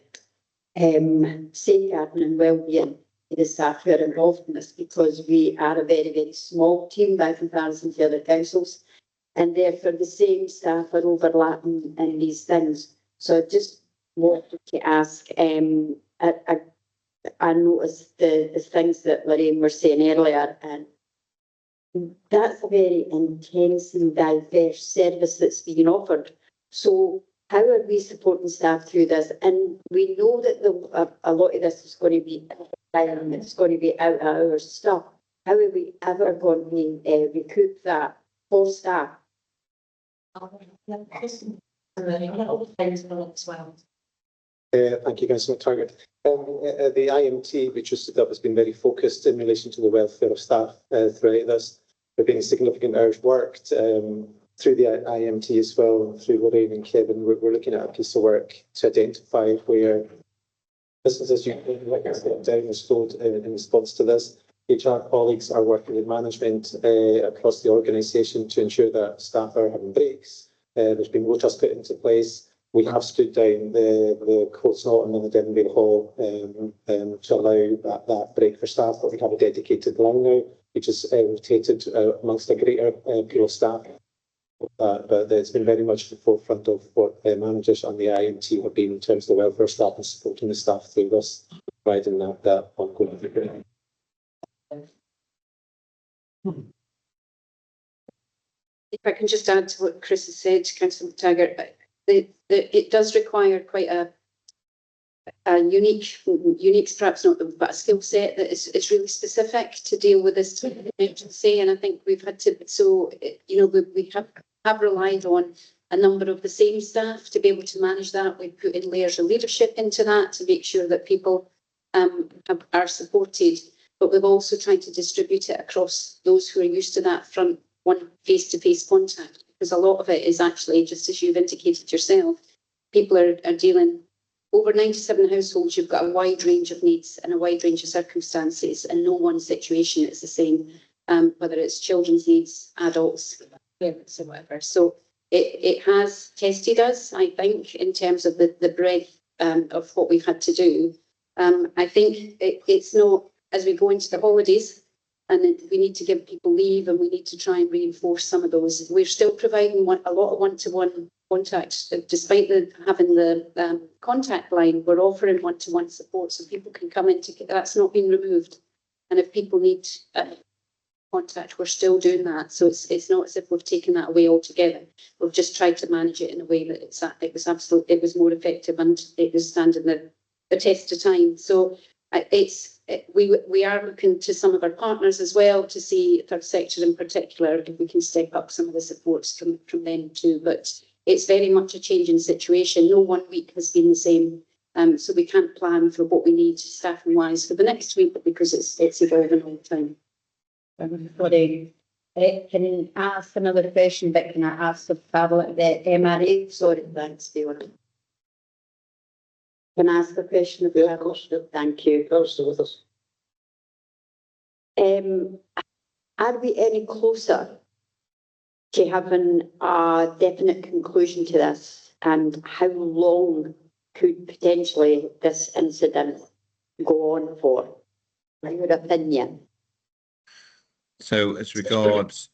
safeguarding and wellbeing of the staff who are involved in this, because we are a very, very small team by comparison to other councils, and therefore the same staff are overlapping in these things. So I just wanted to ask, I noticed the things that Lorraine were saying earlier, and that's a very intense and diverse service that's being offered. So how are we supporting staff through this? And we know that a lot of this is going to be it's going to be out of our stuff. How are we ever going to recoup that for staff? Thank you, Councillor McTaggart. The IMT, which was set up, has been very focused in relation to the welfare of staff throughout this. There have been significant hours worked through the IMT as well, through Lorraine and Kevin. We're looking at a piece of work to identify where businesses down the road in response to this. HR colleagues are working with management across the organisation to ensure that staff are having breaks. There's been rotas put into place. We have stood down the Coats Norton and the Denville Hall to allow that break for staff, but we have a dedicated line now, which is rotated amongst a greater pool of staff. But it's been very much at the forefront of what managers on the IMT have been in terms of the welfare staff and supporting the staff through this, providing that ongoing. If I can just add to what Chris has said, Councillor McTaggart, it does require quite a unique, perhaps not, but a skill set that is really specific to deal with this type of emergency. And I think we've had to, we have relied on a number of the same staff to be able to manage that. We've put in layers of leadership into that to make sure that people are supported. But we've also tried to distribute it across those who are used to that front one face-to-face contact, because a lot of it is actually, just as you've indicated yourself, people are dealing, over 97 households, you've got a wide range of needs and a wide range of circumstances, and no one situation is the same, whether it's children's needs, adults, parents, or whatever. So it has tested us, I think, in terms of the breadth of what we've had to do. I think it's not, as we go into the holidays, and we need to give people leave, and we need to try and reinforce some of those. We're still providing a lot of one-to-one contact, despite having the contact line. We're offering one-to-one support, so people can come in. That's not been removed, and if people need contact, we're still doing that. So it's not as if we've taken that away altogether. We've just tried to manage it in a way that it was more effective, and it was standing the test of time. So we are looking to some of our partners as well to see, third sector in particular, if we can step up some of the supports from them too. But it's very much a changing situation. No 1 week has been the same. So we can't plan for what we need staffing wise for the next week, because it's evolving all the time. Sorry, can I ask another question, but can I ask the panel at the MRA? Sorry, thanks, Fiona. Can I ask a question? Yeah, of course. Yeah. Thank you. That was still with us. Are we any closer to having a definite conclusion to this, and how long could potentially this incident go on for, in your opinion? So as regards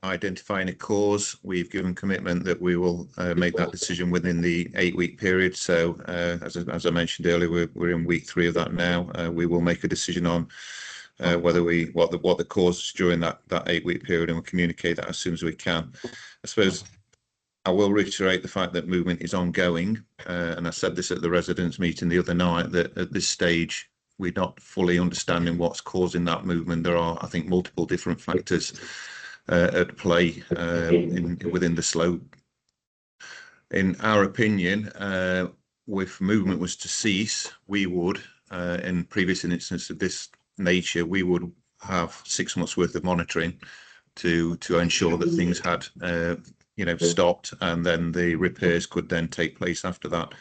identifying a cause, we've given commitment that we will make that decision within the 8-week period. So as I mentioned earlier, we're in week 3 of that now. We will make a decision on whether what the cause is during that 8-week period, and we'll communicate that as soon as we can. I suppose I will reiterate the fact that movement is ongoing, and I said this at the residents' meeting the other night, that at this stage we're not fully understanding what's causing that movement. There are, I think, multiple different factors at play within the slow In our opinion, if movement was to cease, we would, in previous instances of this nature, we would have 6 months worth of monitoring to ensure that things had, stopped, and then the repairs could then take place after that.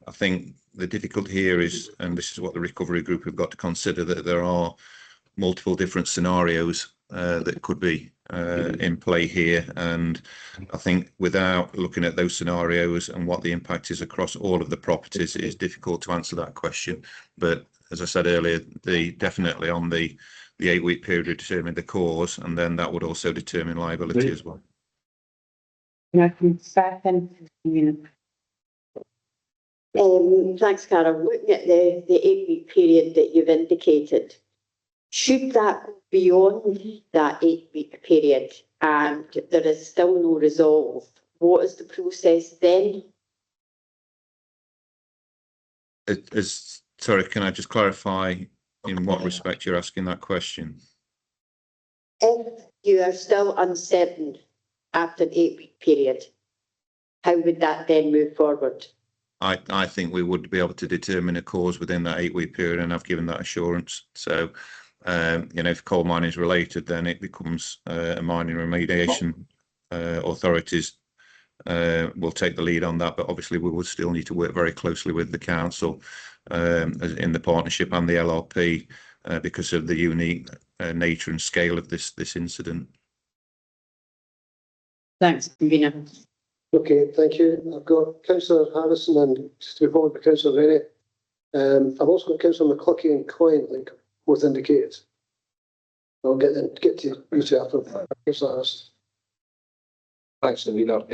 I think the difficulty here is, and this is what the recovery group have got to consider, that there are multiple different scenarios that could be in play here, and I think without looking at those scenarios and what the impact is across all of the properties, it is difficult to answer that question. But as I said earlier, definitely on the 8-week period would determine the cause, and then that would also determine liability as well. Thanks, Carol. Looking at the 8-week period that you've indicated, should that go beyond that 8-week period and there is still no resolve, what is the process then? Sorry, can I just clarify in what respect you're asking that question? If you are still uncertain after an 8-week period, how would that then move forward? I think we would be able to determine a cause within that 8-week period, and I've given that assurance. So, if coal mining is related, then it becomes a mining remediation authorities will take the lead on that. But obviously, we would still need to work very closely with the council in the partnership and the LRP because of the unique nature and scale of this incident. Thanks, Convener. Okay, thank you. I've got Councillor Harrison and to be followed by Councillor Rennie. I've also got Councillor McCluckie and Coyne, like both indicated. I'll get to you two after Councillor Harrison. Thanks, Convener.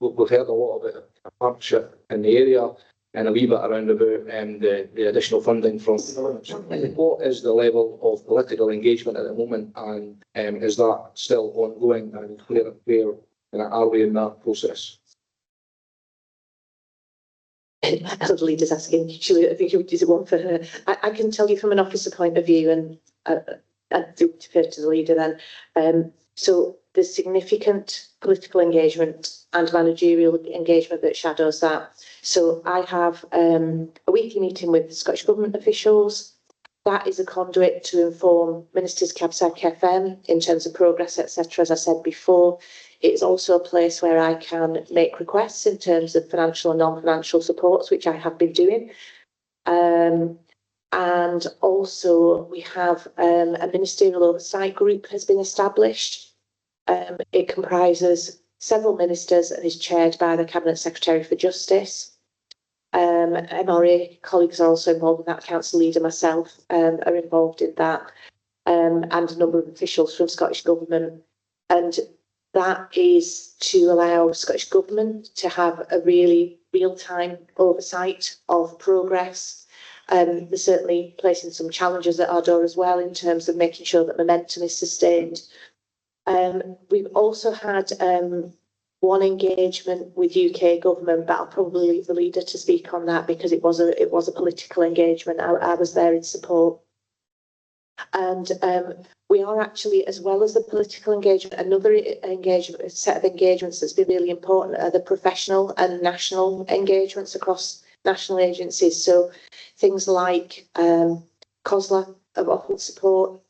We've heard a lot about a partnership in the area and a wee bit around about the additional funding from government. What is the level of political engagement at the moment, and is that still ongoing, and where are we in that process? The leader's asking, I think is it one for her? I can tell you from an officer point of view, and I do defer to the leader then. So there's significant political engagement and managerial engagement that shadows that. So I have a weekly meeting with Scottish Government officials. That is a conduit to inform Ministers Cabsag FM in terms of progress, etc. As I said before, it's also a place where I can make requests in terms of financial and non-financial supports, which I have been doing. And also we have a ministerial oversight group has been established. It comprises several ministers and is chaired by the Cabinet Secretary for Justice. MRA colleagues are also involved in that. Council leader, myself, are involved in that, and a number of officials from Scottish Government. And that is to allow Scottish Government to have a really real-time oversight of progress. They're certainly placing some challenges at our door as well in terms of making sure that momentum is sustained. We've also had one engagement with UK government, but I'll probably leave the leader to speak on that because it was a political engagement. I was there in support. And we are actually, as well as the political engagement, another engagement, set of engagements that's been really important are the professional and national engagements across national agencies. So things like COSLA have offered support.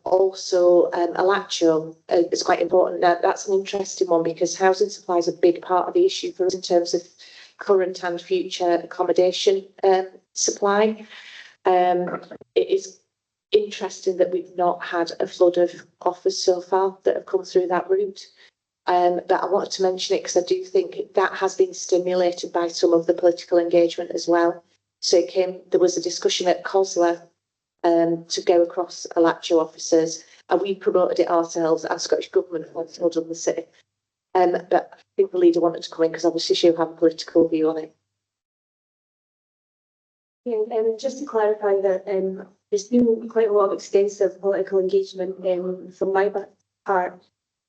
Also Alacho is quite important. Now that's an interesting one because housing supply is a big part of the issue for us in terms of current and future accommodation supply. It is interesting that we've not had a flood of offers so far that have come through that route. But I wanted to mention it because I do think that has been stimulated by some of the political engagement as well. So there was a discussion at COSLA to go across Alacho officers, and we promoted it ourselves as Scottish Government also done the city. But I think the leader wanted to come in because obviously she'll have a political view on it. Yeah, just to clarify that there's been quite a lot of extensive political engagement from my part.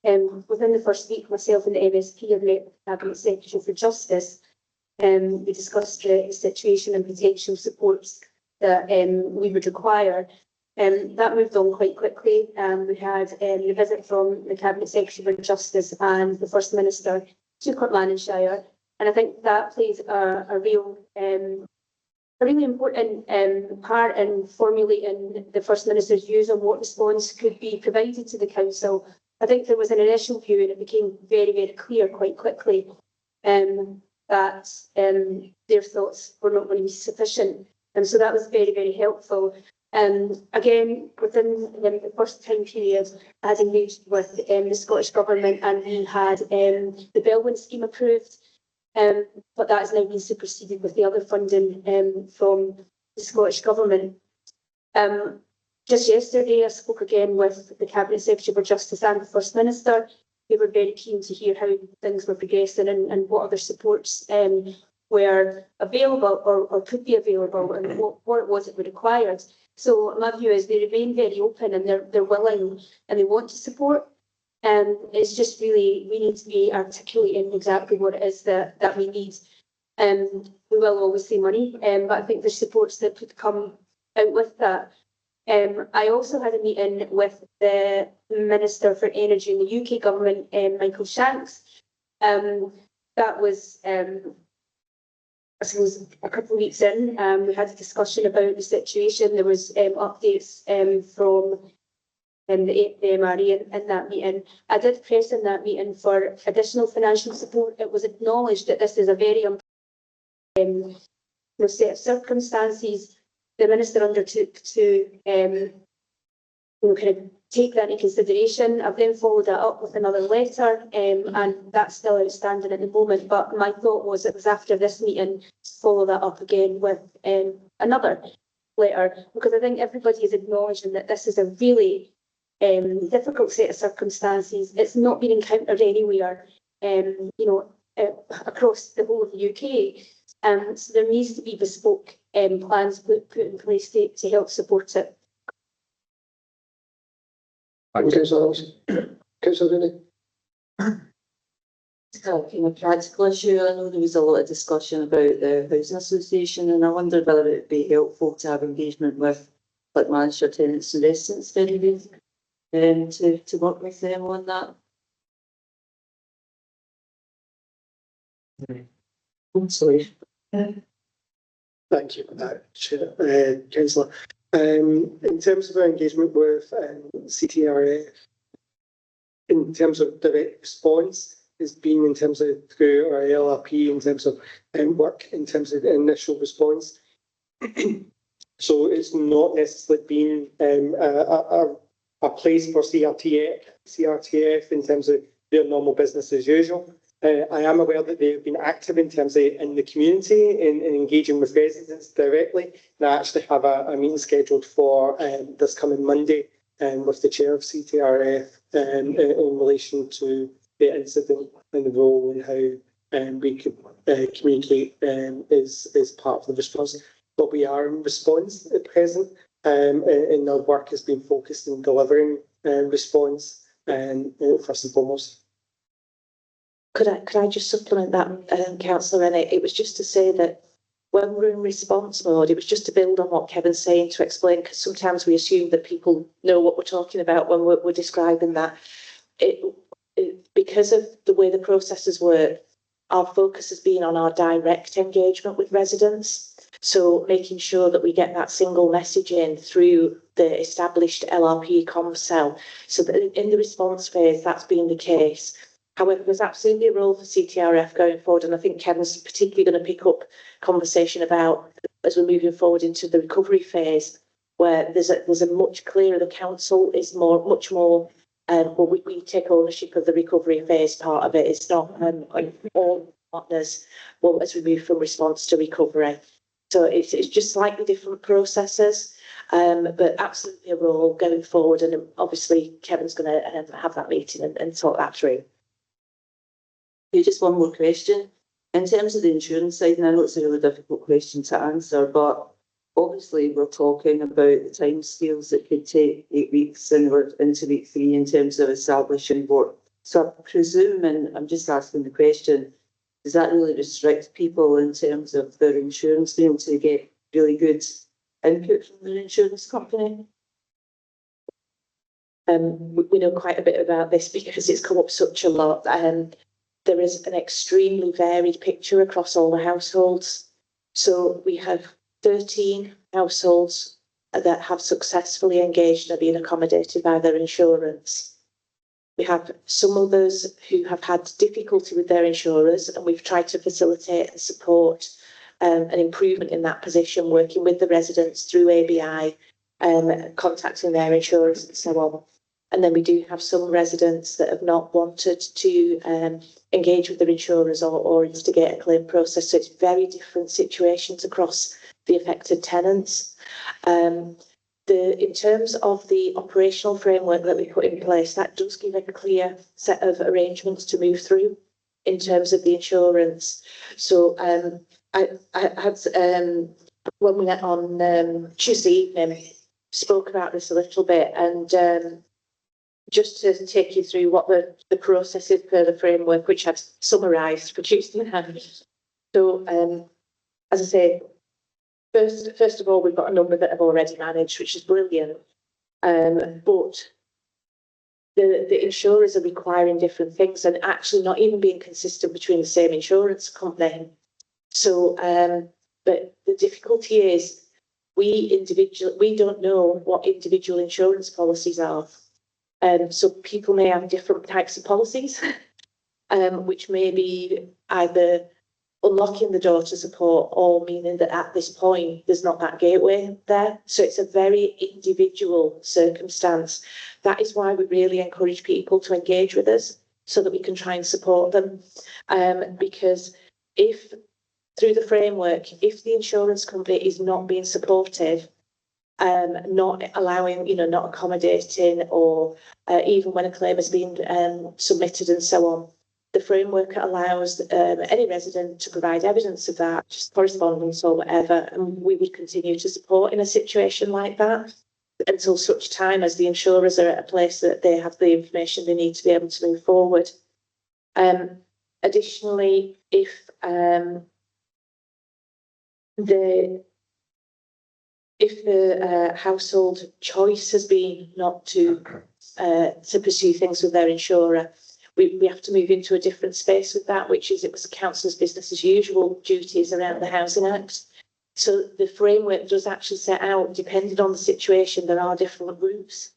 Within the first week, myself and the MSP have met the Cabinet Secretary for Justice. We discussed the situation and potential supports that we would require. That moved on quite quickly. We had a visit from the Cabinet Secretary for Justice and the First Minister to Clackmannanshire, And I think that plays a really important part in formulating the First Minister's views on what response could be provided to the council. I think there was an initial view, and it became very, very clear quite quickly that their thoughts were not going to be sufficient. And so that was very, very helpful. Again, within the first time period, I had engaged with the Scottish Government, and we had the Bellwyn scheme approved. But that has now been superseded with the other funding from the Scottish Government. Just yesterday, I spoke again with the Cabinet Secretary for Justice and the First Minister. We were very keen to hear how things were progressing and what other supports were available or could be available, and what it was that were required. So my view is they remain very open, and they're willing and they want to support. It's just really, we need to be articulating exactly what it is that we need. We will always say money, but I think there's supports that could come out with that. I also had a meeting with the Minister for Energy in the UK government, Michael Shanks. That was, I suppose, a couple of weeks in. We had a discussion about the situation. There was updates from the MRE in that meeting. I did press in that meeting for additional financial support. It was acknowledged that this is a very set of circumstances. The Minister undertook to kind of take that into consideration. I've then followed that up with another letter, and that's still outstanding at the moment. But my thought was it was after this meeting to follow that up again with another letter, because I think everybody is acknowledging that this is a really difficult set of circumstances. It's not been encountered anywhere, across the whole of the UK. So there needs to be bespoke plans put in place to help support it. Councillor Rooney. Talking a practical issue, I know there was a lot of discussion about the housing association, and I wondered whether it would be helpful to have engagement with Clackmannanshire Tenants and Residents to work with them on that. I'm sorry. Thank you for that, Chair, Councillor. In terms of our engagement with CTRF, in terms of direct response, has been in terms of through our LRP, in terms of work, in terms of the initial response. So it's not necessarily been a place for CRTF in terms of their normal business as usual. I am aware that they've been active in terms of in the community in engaging with residents directly. And I actually have a meeting scheduled for this coming Monday with the chair of CTRF in relation to the incident and the role and how we could communicate is part of the response. But we are in response at present, and our work has been focused in delivering response first and foremost. Could I just supplement that, Councillor Rennie? It was just to say that when we're in response mode, it was just to build on what Kevin's saying, to explain, because sometimes we assume that people know what we're talking about when we're describing that. Because of the way the processes work, our focus has been on our direct engagement with residents. So making sure that we get that single message in through the established LRP comms cell. So that in the response phase, that's been the case. However, there's absolutely a role for CTRF going forward, and I think Kevin's particularly going to pick up conversation about as we're moving forward into the recovery phase, where there's a much clearer, the council is much more. We take ownership of the recovery phase part of it. It's not all partners. Well, as we move from response to recovery, so it's just slightly different processes, but absolutely a role going forward. And obviously, Kevin's going to have that meeting and talk that through. Just one more question. In terms of the insurance side, and I know it's a really difficult question to answer, but obviously we're talking about the timescales that could take 8 weeks and we're into week 3 in terms of establishing work. So I presume, and I'm just asking the question, does that really restrict people in terms of their insurance being able to get really good input from their insurance company? We know quite a bit about this because it's come up such a lot. there is an extremely varied picture across all the households. So we have 13 households that have successfully engaged and are being accommodated by their insurance. We have some others who have had difficulty with their insurers, and we've tried to facilitate and support an improvement in that position, working with the residents through ABI, contacting their insurers and so on. And then we do have some residents that have not wanted to engage with their insurers or instigate a claim process. So it's very different situations across the affected tenants. In terms of the operational framework that we put in place, that does give a clear set of arrangements to move through in terms of the insurance. So I had, when we met on Tuesday evening, spoke about this a little bit, and just to take you through what the process is per the framework, which I've summarised for Tuesday night. So as I say, First of all, we've got a number that have already managed, which is brilliant. But the insurers are requiring different things and actually not even being consistent between the same insurance company. So, but the difficulty is we don't know what individual insurance policies are. So people may have different types of policies, which may be either unlocking the door to support or meaning that at this point there's not that gateway there. So it's a very individual circumstance. That is why we really encourage people to engage with us so that we can try and support them. Because if through the framework, if the insurance company is not being supportive, not allowing, not accommodating, or even when a claim has been submitted and so on, the framework allows any resident to provide evidence of that, just correspondence or whatever, and we would continue to support in a situation like that until such time as the insurers are at a place that they have the information they need to be able to move forward. Additionally, if the household choice has been not to pursue things with their insurer, we have to move into a different space with that, which is it was a council's business as usual duties around the Housing Act. So the framework does actually set out, depending on the situation, there are different routes.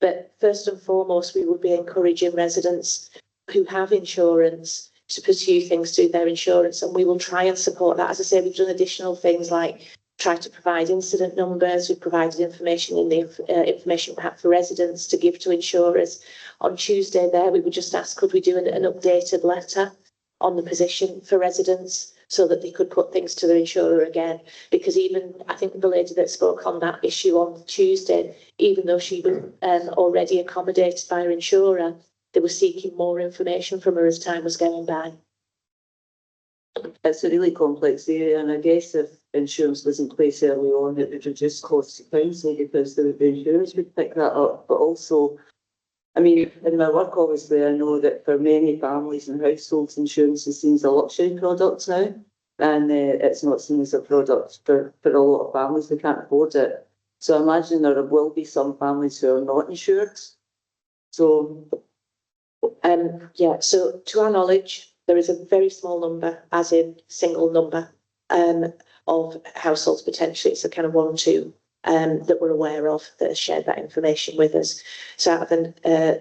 But first and foremost, we would be encouraging residents who have insurance to pursue things through their insurance, and we will try and support that. As I say, we've done additional things like try to provide incident numbers. We've provided information in the information pack for residents to give to insurers. On Tuesday there, we would just ask, could we do an updated letter on the position for residents so that they could put things to their insurer again? Because even, I think the lady that spoke on that issue on Tuesday, even though she was already accommodated by her insurer, they were seeking more information from her as time was going by. It's a really complex area, and I guess if insurance was in place early on, it would reduce costs to council because the insurance would pick that up. But also, I mean, in my work, obviously, I know that for many families and households, insurance is seen as a luxury product now, and it's not seen as a product for a lot of families who can't afford it. So I imagine there will be some families who are not insured. So, yeah, so to our knowledge, there is a very small number, as in single number, of households potentially. It's a kind of 1 or 2 that we're aware of that have shared that information with us. So out of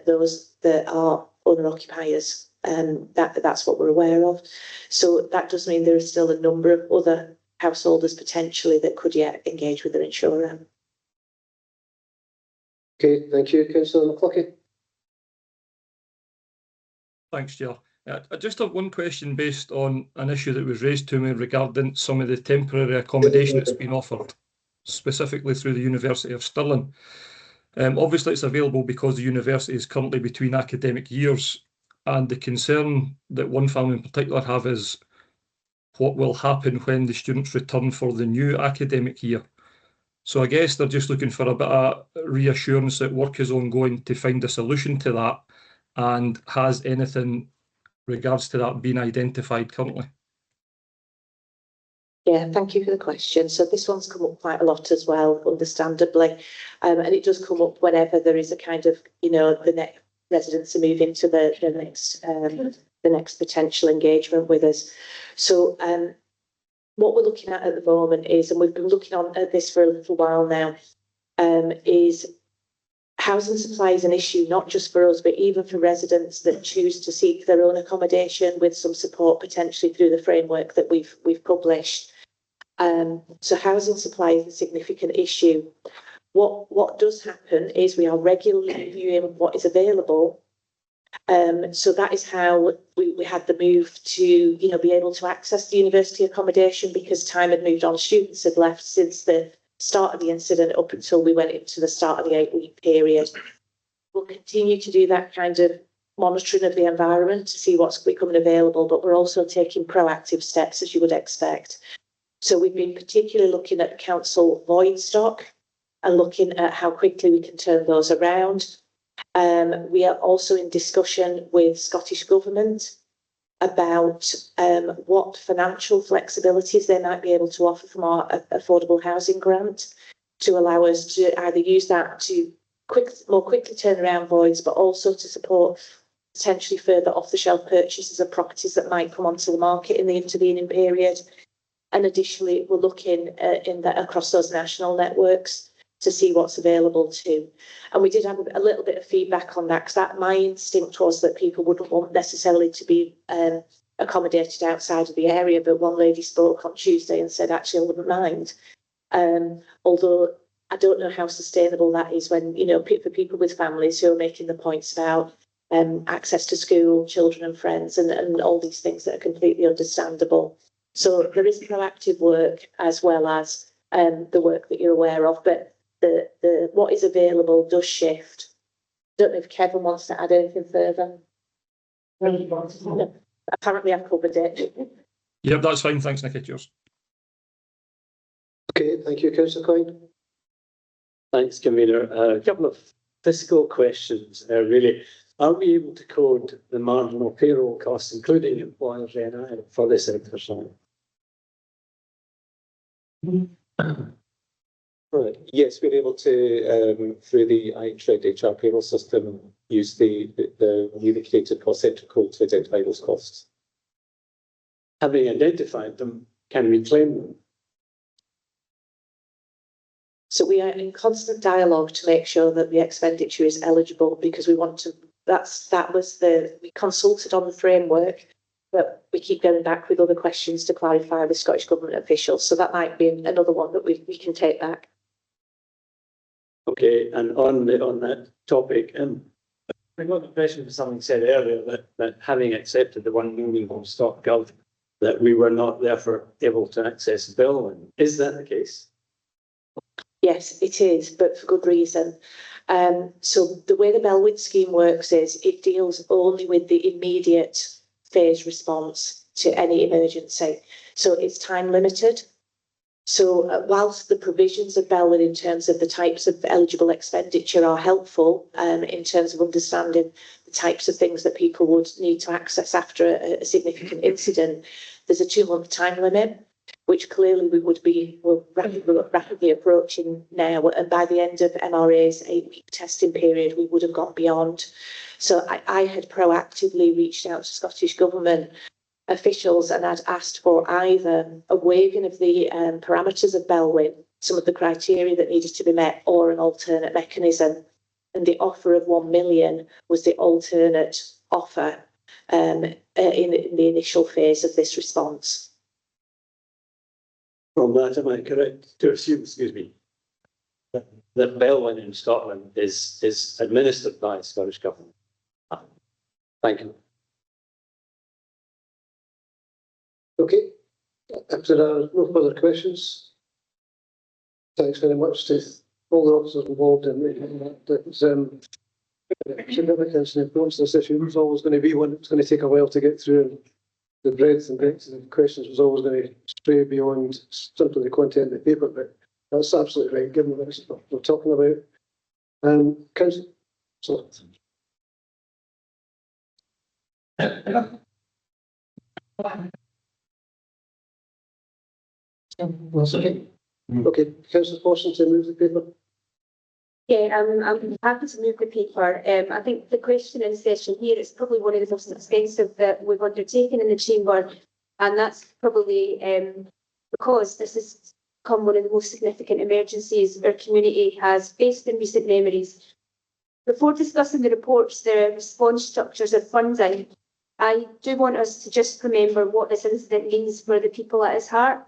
those that are owner occupiers, that's what we're aware of. So that does mean there is still a number of other householders potentially that could yet engage with their insurer. Okay, thank you, Councillor McCluckie. Thanks, Chair. I just have one question based on an issue that was raised to me regarding some of the temporary accommodation that's been offered, specifically through the University of Stirling. Obviously, it's available because the university is currently between academic years, and the concern that one family in particular have is what will happen when the students return for the new academic year. So I guess they're just looking for a bit of reassurance that work is ongoing to find a solution to that, and has anything regards to that being identified currently? Yeah, thank you for the question. So this one's come up quite a lot as well, understandably, and it does come up whenever there is a kind of, the next residents are moving to the next the next potential engagement with us. So what we're looking at the moment is, and we've been looking at this for a little while now, is housing supply is an issue, not just for us, but even for residents that choose to seek their own accommodation with some support potentially through the framework that we've published. So housing supply is a significant issue. What does happen is we are regularly reviewing what is available. So that is how we had the move to, be able to access the university accommodation, because time had moved on. Students had left since the start of the incident up until we went into the start of the 8-week period. We'll continue to do that kind of monitoring of the environment to see what's becoming available, but we're also taking proactive steps, as you would expect. So we've been particularly looking at council void stock and looking at how quickly we can turn those around. We are also in discussion with Scottish Government about what financial flexibilities they might be able to offer from our affordable housing grant to allow us to either use that to more quickly turn around voids, but also to support potentially further off-the-shelf purchases of properties that might come onto the market in the intervening period. And additionally, we're looking across those national networks to see what's available too. And we did have a little bit of feedback on that, because my instinct was that people wouldn't want necessarily to be accommodated outside of the area. But one lady spoke on Tuesday and said, actually, I wouldn't mind. Although I don't know how sustainable that is when, for people with families who are making the points about access to school, children and friends, and all these things that are completely understandable. So there is proactive work as well as the work that you're aware of, but the what is available does shift. Don't know if Kevin wants to add anything further. No. Apparently I've covered it. Yep, that's fine. Thanks, Nicky. Cheers. Okay, thank you, Councillor Coyne. Thanks, Convener. A couple of fiscal questions, really. Are we able to code the marginal payroll costs, including employers' NI, for this exercise? Right. Yes, we're able to, through the iTread HR payroll system, use the newly created cost center code to identify those costs. Having identified them, can we claim them? So we are in constant dialogue to make sure that the expenditure is eligible, because we want to, we consulted on the framework, but we keep going back with other questions to clarify with Scottish Government officials. So that might be another one that we can take back. Okay, and on that topic, I got the impression from something said earlier that having accepted the 1 million from stock gov, that we were not therefore able to access Bellwyn. Is that the case? Yes, it is, but for good reason. So the way the Bellwyn scheme works is it deals only with the immediate phase response to any emergency. So it's time limited. So whilst the provisions of Bellwyn in terms of the types of eligible expenditure are helpful in terms of understanding the types of things that people would need to access after a significant incident, there's a 2-month time limit, which clearly we're rapidly approaching now. And by the end of MRA's 8-week testing period, we would have gone beyond. So I had proactively reached out to Scottish Government officials and had asked for either a waiving of the parameters of Bellwyn, some of the criteria that needed to be met, or an alternate mechanism. And the offer of 1 million was the alternate offer in the initial phase of this response. From that, am I correct to assume, that Bellwyn in Scotland is administered by the Scottish Government? Thank you. Okay, if there are no further questions, thanks very much to all the officers involved in that. Significance and approach to this issue was always going to be one that's going to take a while to get through, and the breadth and depth of the questions was always going to stray beyond simply the content of the paper, but that's absolutely right, given what we're talking about. Councillor. Okay, Councillor Forson to move the paper. Yeah, I'm happy to move the paper. I think the question in session here is probably one of the most expensive that we've undertaken in the chamber. And that's probably because this has become one of the most significant emergencies our community has faced in recent memories. Before discussing the reports, the response structures and funding, I do want us to just remember what this incident means for the people at its heart.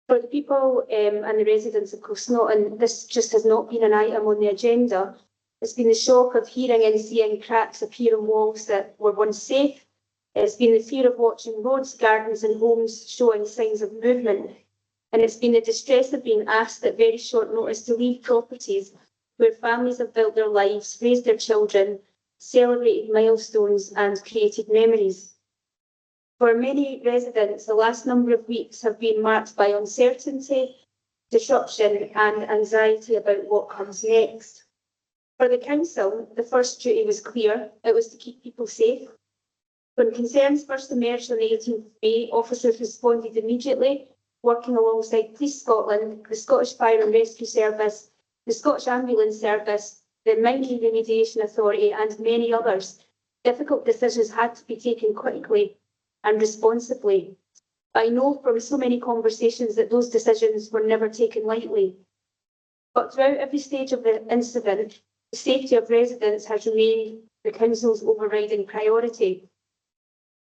For the people and the residents of Closnotton, this just has not been an item on the agenda. It's been the shock of hearing and seeing cracks appear on walls that were once safe. It's been the fear of watching roads, gardens and homes showing signs of movement. And it's been the distress of being asked at very short notice to leave properties where families have built their lives, raised their children, celebrated milestones and created memories. For many residents, the last number of weeks have been marked by uncertainty, disruption and anxiety about what comes next. For the council, the first duty was clear. It was to keep people safe. When concerns first emerged on the 18th of May, officers responded immediately, working alongside Police Scotland, the Scottish Fire and Rescue Service, the Scottish Ambulance Service, the Mining Remediation Authority and many others. Difficult decisions had to be taken quickly and responsibly. I know from so many conversations that those decisions were never taken lightly. But throughout every stage of the incident, the safety of residents has remained the council's overriding priority.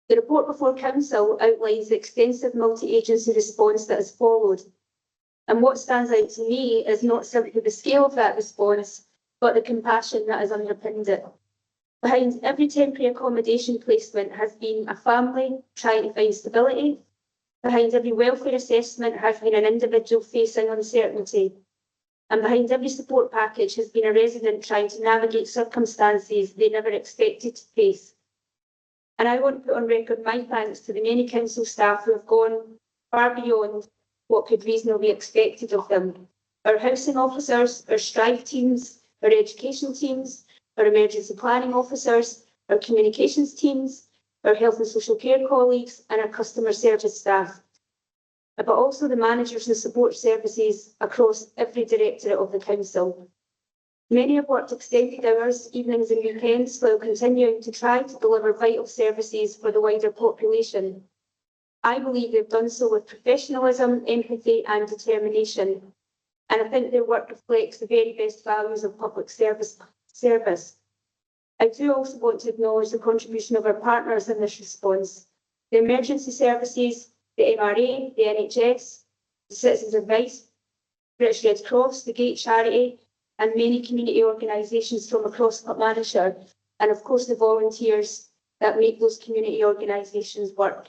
The report before council outlines the extensive multi-agency response that has followed. And what stands out to me is not simply the scale of that response, but the compassion that has underpinned it. Behind every temporary accommodation placement has been a family trying to find stability. Behind every welfare assessment has been an individual facing uncertainty. And behind every support package has been a resident trying to navigate circumstances they never expected to face. And I want to put on record my thanks to the many council staff who have gone far beyond what could reasonably be expected of them. Our housing officers, our STRIVE teams, our education teams, our emergency planning officers, our communications teams, our health and social care colleagues, and our customer service staff, but also the managers and support services across every directorate of the council. Many have worked extended hours, evenings and weekends while continuing to try to deliver vital services for the wider population. I believe they've done so with professionalism, empathy and determination. And I think their work reflects the very best values of public service. I do also want to acknowledge the contribution of our partners in this response. The emergency services, the MRA, the NHS, the Citizens Advice, British Red Cross, the Gate Charity, and many community organisations from across Clackmannanshire, and of course the volunteers that make those community organisations work.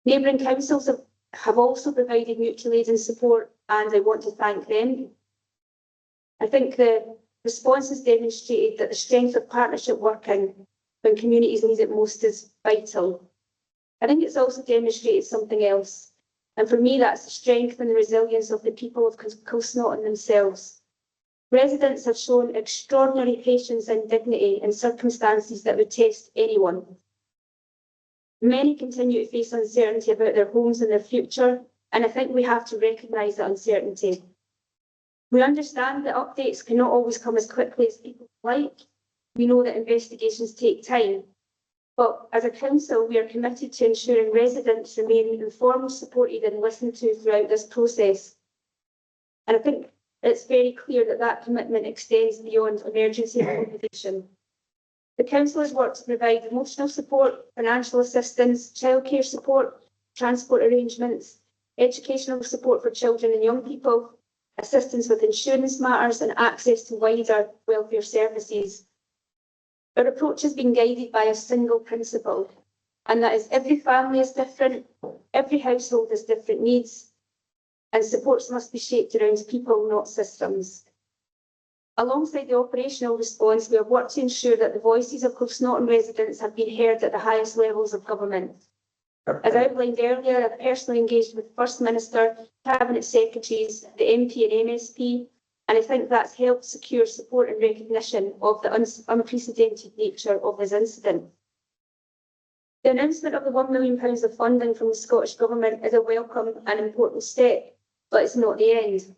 Neighbouring councils have also provided mutual aid and support, and I want to thank them. I think the response has demonstrated that the strength of partnership working when communities need it most is vital. I think it's also demonstrated something else, and for me that's the strength and the resilience of the people of Closnotton themselves. Residents have shown extraordinary patience and dignity in circumstances that would test anyone. Many continue to face uncertainty about their homes and their future, and I think we have to recognise that uncertainty. We understand that updates cannot always come as quickly as people like. We know that investigations take time, but as a council, we are committed to ensuring residents remain informed, supported and listened to throughout this process. And I think it's very clear that that commitment extends beyond emergency accommodation. The council has worked to provide emotional support, financial assistance, childcare support, transport arrangements, educational support for children and young people, assistance with insurance matters and access to wider welfare services. Our approach has been guided by a single principle, and that is every family is different, every household has different needs, and supports must be shaped around people, not systems. Alongside the operational response, we have worked to ensure that the voices of Closnotton residents have been heard at the highest levels of government. As outlined earlier, I've personally engaged with First Minister, Cabinet Secretaries, the MP and MSP, and I think that's helped secure support and recognition of the unprecedented nature of this incident. The announcement of the £1 million of funding from the Scottish Government is a welcome and important step, but it's not the end.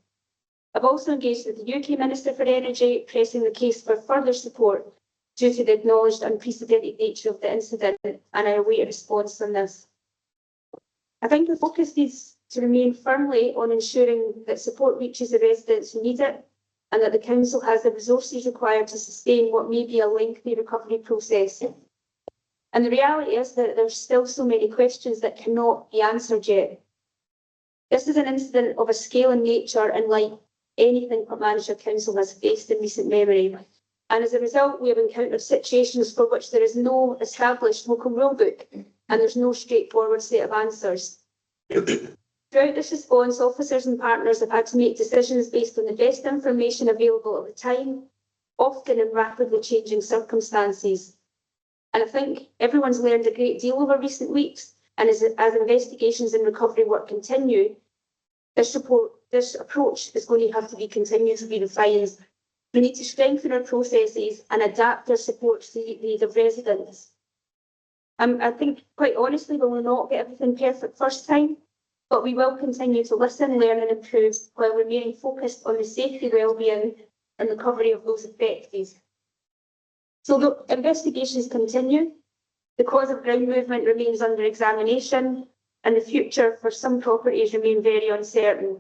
I've also engaged with the UK Minister for Energy, pressing the case for further support due to the acknowledged unprecedented nature of the incident, and I await a response on this. I think the focus needs to remain firmly on ensuring that support reaches the residents who need it, and that the council has the resources required to sustain what may be a lengthy recovery process. And the reality is that there's still so many questions that cannot be answered yet. This is an incident of a scale and nature unlike anything Clackmannanshire Council has faced in recent memory. And as a result, we have encountered situations for which there is no established local rulebook and there's no straightforward set of answers. Throughout this response, officers and partners have had to make decisions based on the best information available at the time, often in rapidly changing circumstances. And I think everyone's learned a great deal over recent weeks, and as investigations and recovery work continue, this approach is going to have to be continuously refined. We need to strengthen our processes and adapt our support to the needs of residents. I think, quite honestly, we will not get everything perfect first time, but we will continue to listen, learn and improve while remaining focused on the safety, well-being and recovery of those affected. So the investigations continue, the cause of ground movement remains under examination, and the future for some properties remain very uncertain.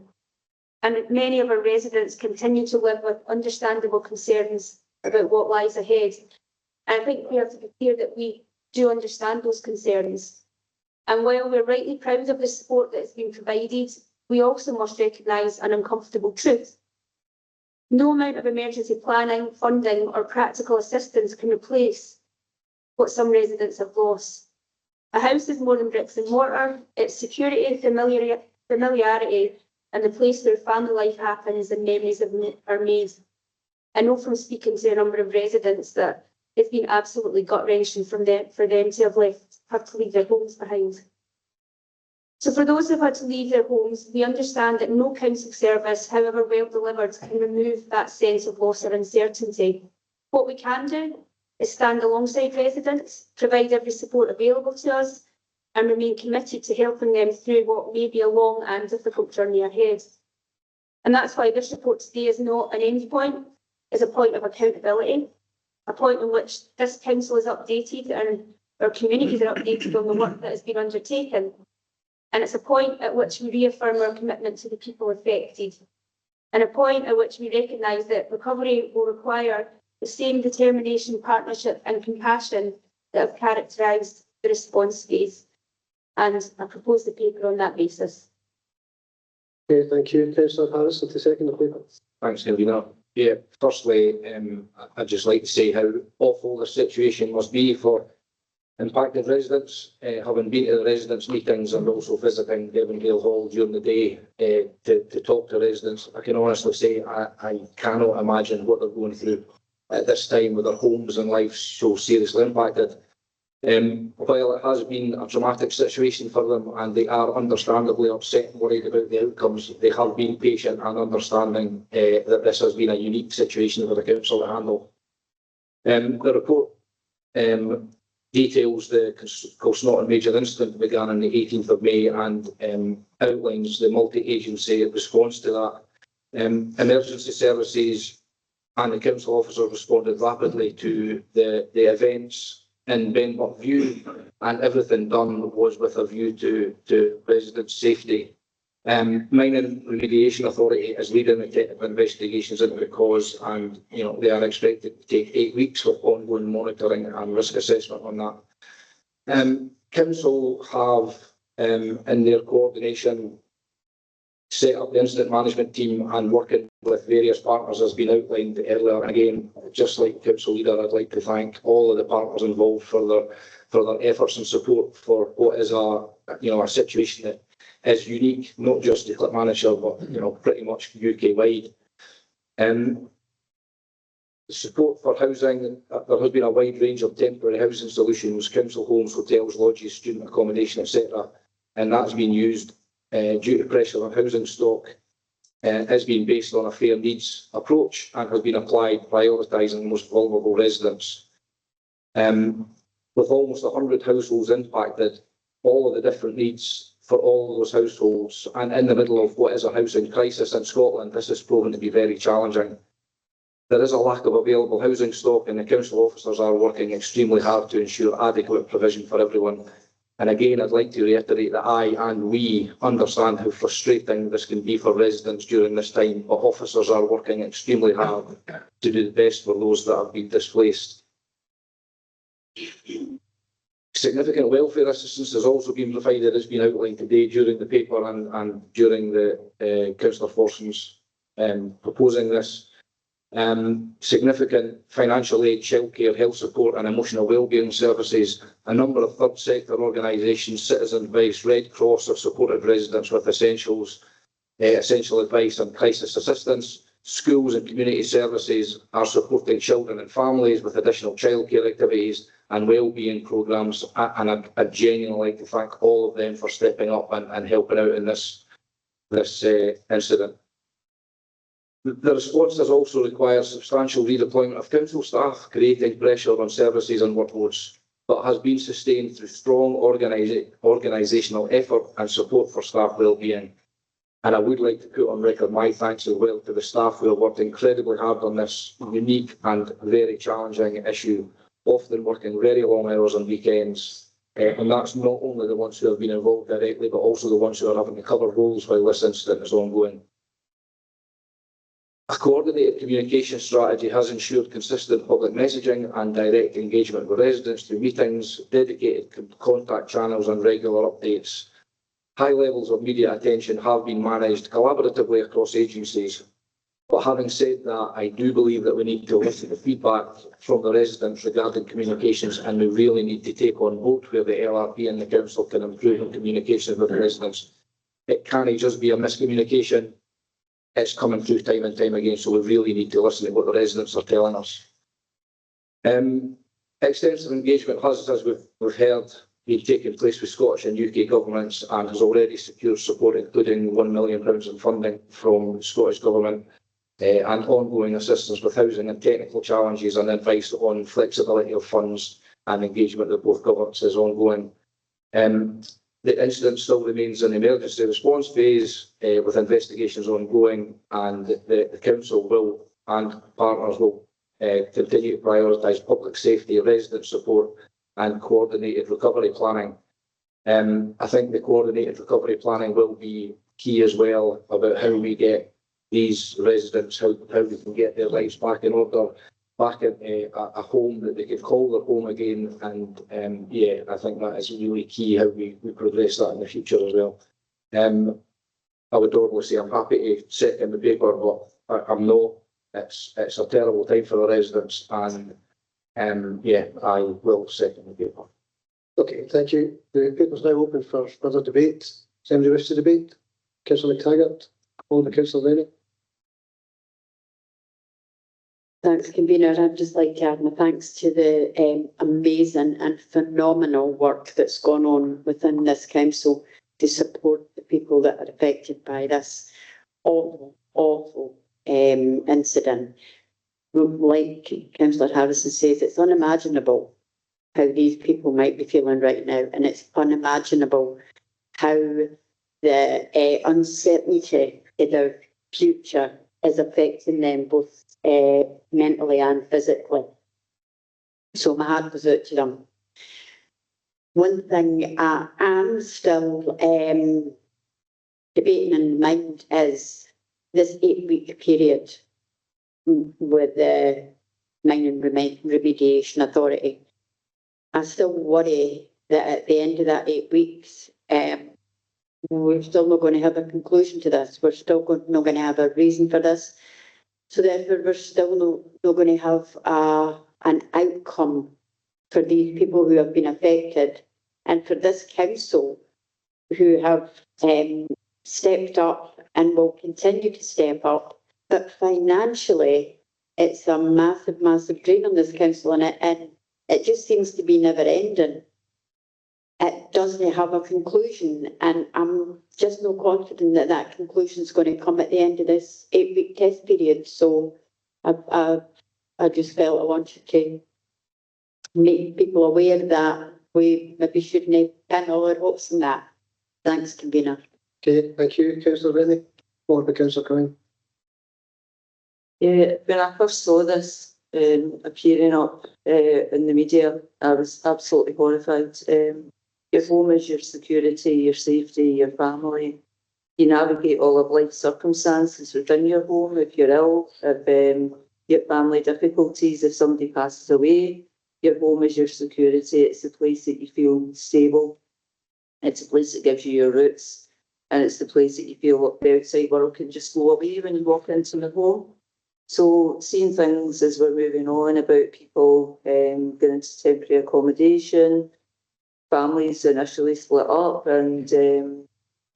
And many of our residents continue to live with understandable concerns about what lies ahead. And I think we have to be clear that we do understand those concerns. And while we're rightly proud of the support that has been provided, we also must recognise an uncomfortable truth. No amount of emergency planning, funding or practical assistance can replace what some residents have lost. A house is more than bricks and mortar. It's security, familiarity and the place where family life happens and memories are made. I know from speaking to a number of residents that it's been absolutely gut-wrenching for them to have to leave their homes behind. So for those who have had to leave their homes, we understand that no council service, however well delivered, can remove that sense of loss or uncertainty. What we can do is stand alongside residents, provide every support available to us, and remain committed to helping them through what may be a long and difficult journey ahead. And that's why this report today is not an end point, it's a point of accountability, a point in which this council is updated and our communities are updated on the work that has been undertaken. And it's a point at which we reaffirm our commitment to the people affected, and a point at which we recognise that recovery will require the same determination, partnership and compassion that have characterised the response phase. And I propose the paper on that basis. Okay, thank you. Councillor Harrison to second the paper. Thanks, Helena. Yeah, firstly, I'd just like to say how awful the situation must be for impacted residents. Having been to the residents' meetings and also visiting Devondale Hall during the day to talk to residents, I can honestly say I cannot imagine what they're going through at this time with their homes and lives so seriously impacted. While it has been a traumatic situation for them and they are understandably upset and worried about the outcomes, they have been patient and understanding that this has been a unique situation for the council to handle. The report details the Kilsnotton major incident that began on the 18th of May and outlines the multi-agency response to that. Emergency services and the council officers responded rapidly to the events in Benbuck View, and everything done was with a view to residents' safety. Mining Remediation Authority is leading the technical investigations into the cause, and they are expected to take 8 weeks with ongoing monitoring and risk assessment on that. Council have, in their coordination, set up the incident management team and working with various partners has been outlined earlier. And again, just like council leader, I'd like to thank all of the partners involved for their efforts and support for what is a situation that is unique, not just to Clackmannanshire, but pretty much UK wide. Support for housing, there has been a wide range of temporary housing solutions, council homes, hotels, lodges, student accommodation, etc. And that's been used due to pressure on housing stock, has been based on a fair needs approach and has been applied prioritising the most vulnerable residents. With almost 100 households impacted, all of the different needs for all those households. And in the middle of what is a housing crisis in Scotland, this has proven to be very challenging. There is a lack of available housing stock, and the council officers are working extremely hard to ensure adequate provision for everyone. And again, I'd like to reiterate that I and we understand how frustrating this can be for residents during this time, but officers are working extremely hard to do the best for those that have been displaced. Significant welfare assistance has also been provided, as been outlined today during the paper and during the Councillor Forson's proposing this. Significant financial aid, childcare, health support and emotional wellbeing services. A number of third sector organisations, Citizen Advice, Red Cross have supported residents with essential advice and crisis assistance. Schools and community services are supporting children and families with additional childcare activities and wellbeing programmes. And I'd genuinely like to thank all of them for stepping up and helping out in this incident. The response has also required substantial redeployment of council staff, creating pressure on services and workloads, but has been sustained through strong organisational effort and support for staff wellbeing. And I would like to put on record my thanks as well to the staff who have worked incredibly hard on this unique and very challenging issue, often working very long hours on weekends. And that's not only the ones who have been involved directly, but also the ones who are having to cover roles while this incident is ongoing. A coordinated communication strategy has ensured consistent public messaging and direct engagement with residents through meetings, dedicated contact channels and regular updates. High levels of media attention have been managed collaboratively across agencies. But having said that, I do believe that we need to listen to feedback from the residents regarding communications, and we really need to take on board where the LRP and the council can improve on communication with the residents. It can't just be a miscommunication. It's coming through time and time again, so we really need to listen to what the residents are telling us. Extensive engagement has, as we've heard, been taking place with Scottish and UK governments and has already secured support, including £1 million in funding from the Scottish Government and ongoing assistance with housing and technical challenges and advice on flexibility of funds and engagement with both governments is ongoing. The incident still remains an emergency response phase with investigations ongoing, and the council will and partners will continue to prioritise public safety, resident support and coordinated recovery planning. I think the coordinated recovery planning will be key as well about how we get these residents, how we can get their lives back in order, back in a home that they can call their home again. And yeah, I think that is really key how we progress that in the future as well. I would normally say I'm happy to sit in the paper, but I'm not. It's a terrible time for the residents, and yeah, I will sit in the paper. Okay, thank you. The paper's now open for further debate. Does anybody wish to debate? Councillor McTaggart, all the councillors any? Thanks, convener. I'd just like to add my thanks to the amazing and phenomenal work that's gone on within this council to support the people that are affected by this awful incident. Like Councillor Harrison says, it's unimaginable how these people might be feeling right now, and it's unimaginable how the uncertainty in their future is affecting them both mentally and physically. So my heart goes out to them. One thing I am still debating in mind is this 8-week period with the Mining Remediation Authority. I still worry that at the end of that 8 weeks, we're still not going to have a conclusion to this. We're still not going to have a reason for this. So therefore, we're still not going to have an outcome for these people who have been affected, and for this council who have stepped up and will continue to step up. But financially, it's a massive, massive drain on this council, and it just seems to be never ending. It doesn't have a conclusion, and I'm just not confident that that conclusion is going to come at the end of this 8-week test period. So I just felt I wanted to make people aware that we maybe shouldn't pin all our hopes on that. Thanks, convener. Okay, thank you, councillor Rennie. Followed by councillor Coyne. Yeah, when I first saw this appearing up in the media, I was absolutely horrified. Your home is your security, your safety, your family. You navigate all of life circumstances within your home. If you're ill, if you have family difficulties, if somebody passes away, your home is your security. It's the place that you feel stable. It's a place that gives you your roots, and it's the place that you feel the outside world can just go away when you walk into the home. So seeing things as we're moving on about people going into temporary accommodation, families initially split up, and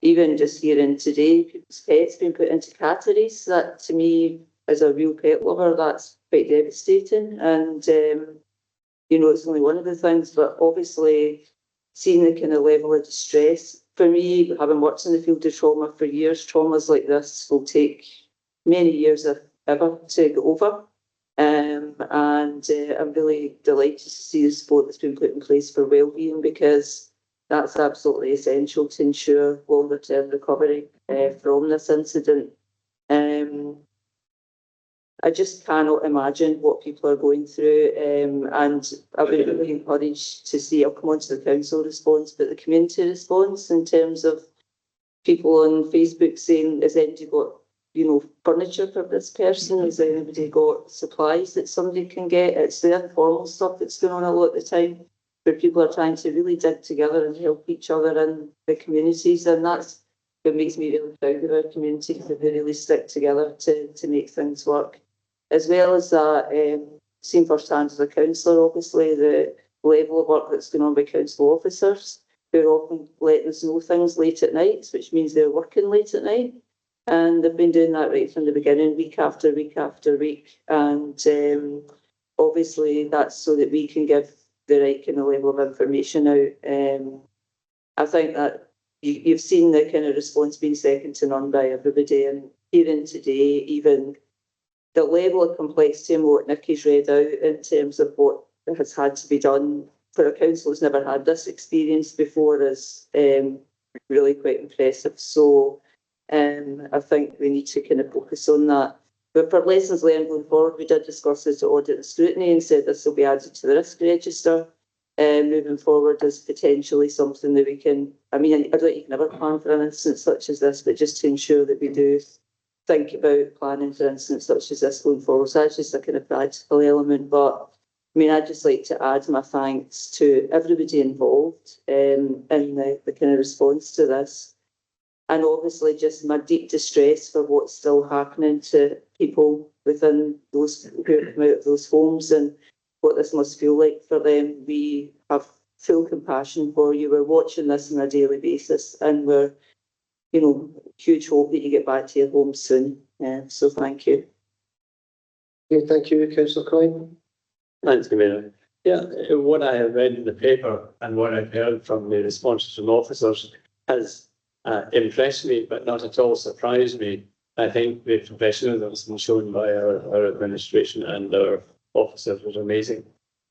even just hearing today, people's pets being put into catteries, that to me, as a real pet lover, that's quite devastating. And, it's only one of the things, but obviously seeing the kind of level of distress, for me, having worked in the field of trauma for years, traumas like this will take many years, if ever, to get over. And I'm really delighted to see the support that's been put in place for wellbeing, because that's absolutely essential to ensure longer term recovery from this incident. I just cannot imagine what people are going through, and I've been really encouraged to see, I'll come on to the council response, but the community response in terms of people on Facebook saying, has anybody got, furniture for this person? Has anybody got supplies that somebody can get? It's the informal stuff that's going on a lot of the time, where people are trying to really dig together and help each other in the communities, and that's what makes me really proud of our community, that they really stick together to make things work. As well as that, seen firsthand as a councillor, obviously, the level of work that's going on by council officers, who are often letting us know things late at night, which means they're working late at night. And they've been doing that right from the beginning, week after week after week. And obviously that's so that we can give the right kind of level of information out. I think that you've seen the kind of response being second to none by everybody. And hearing today, even the level of complexity and what Nicky's read out in terms of what has had to be done for a council who's never had this experience before is really quite impressive. So I think we need to kind of focus on that. But for lessons learned going forward, we did discuss this at audit and scrutiny and said this will be added to the risk register moving forward as potentially something that we can, I don't think you can ever plan for an instance such as this, but just to ensure that we do think about planning for instance such as this going forward. So that's just a kind of practical element. But I'd just like to add my thanks to everybody involved in the kind of response to this. And obviously just my deep distress for what's still happening to people within those who have come out of those homes and what this must feel like for them. We have full compassion for you. We're watching this on a daily basis, and we're, huge hope that you get back to your home soon. So thank you. Okay, thank you, councillor Coyne. Thanks, Commissioner. Yeah, what I have read in the paper and what I've heard from the responses from officers has impressed me, but not at all surprised me. I think the professionalism shown by our administration and our officers was amazing.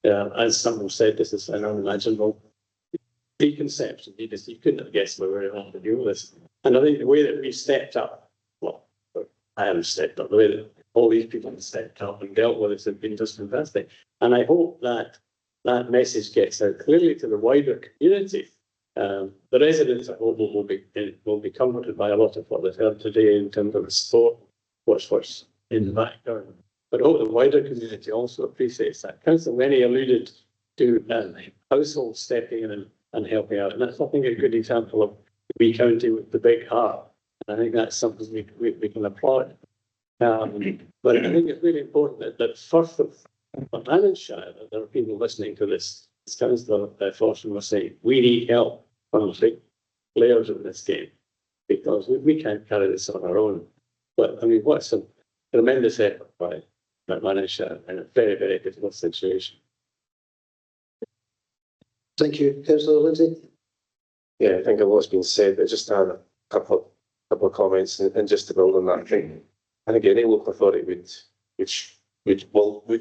As someone said, this is an unimaginable preconception. You couldn't have guessed we were able to deal with this. And I think the way that we stepped up, well, I haven't stepped up, the way that all these people have stepped up and dealt with it has been just fantastic. And I hope that that message gets out clearly to the wider community. The residents, I hope, will be comforted by a lot of what they've heard today in terms of the support, what's in the background. But I hope the wider community also appreciates that. Councillor Rennie alluded to households stepping in and helping out, and that's, I think, a good example of the wee county with the big heart. And I think that's something we can applaud. But I think it's really important that first of Clackmannanshire, there are people listening to this. As Councillor Forson was saying, we need help from the big players in this game, because we can't carry this on our own. But what's a tremendous effort by Clackmannanshire in a very, very difficult situation. Thank you, councillor Lindsay. Yeah, I think a lot's been said, but just to add a couple of comments and just to build on that, I think any local authority would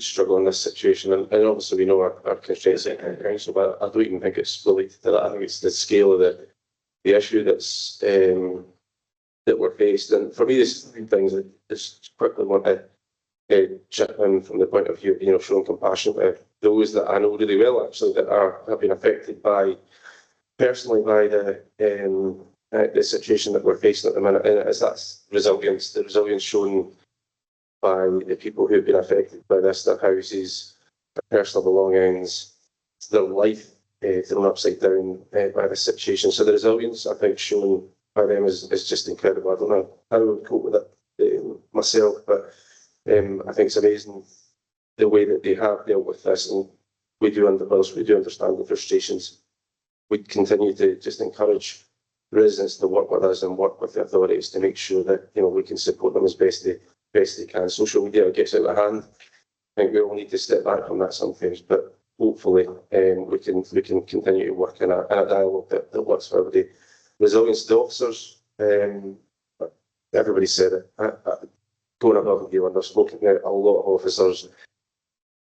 struggle in this situation, and obviously we know our constraints in council, but I don't even think it's related to that. I think it's the scale of the issue that's that we're faced. And for me, there's three things that just quickly want to chip in from the point of view, showing compassion to those that I know really well, actually, that have been affected personally by the situation that we're facing at the minute. And it's that resilience, the resilience shown by the people who've been affected by this, their houses, their personal belongings, their life thrown upside down by this situation. So the resilience, I think, shown by them is just incredible. I don't know how I would cope with it myself, but I think it's amazing the way that they have dealt with this. And we do understand the frustrations. We continue to just encourage residents to work with us and work with the authorities to make sure that we can support them as best they can. Social media gets out of hand. I think we all need to step back from that sometimes, but hopefully we can continue to work in a dialogue that works for everybody. Resilience to the officers. Everybody said it. Going above and beyond. I've spoken to a lot of officers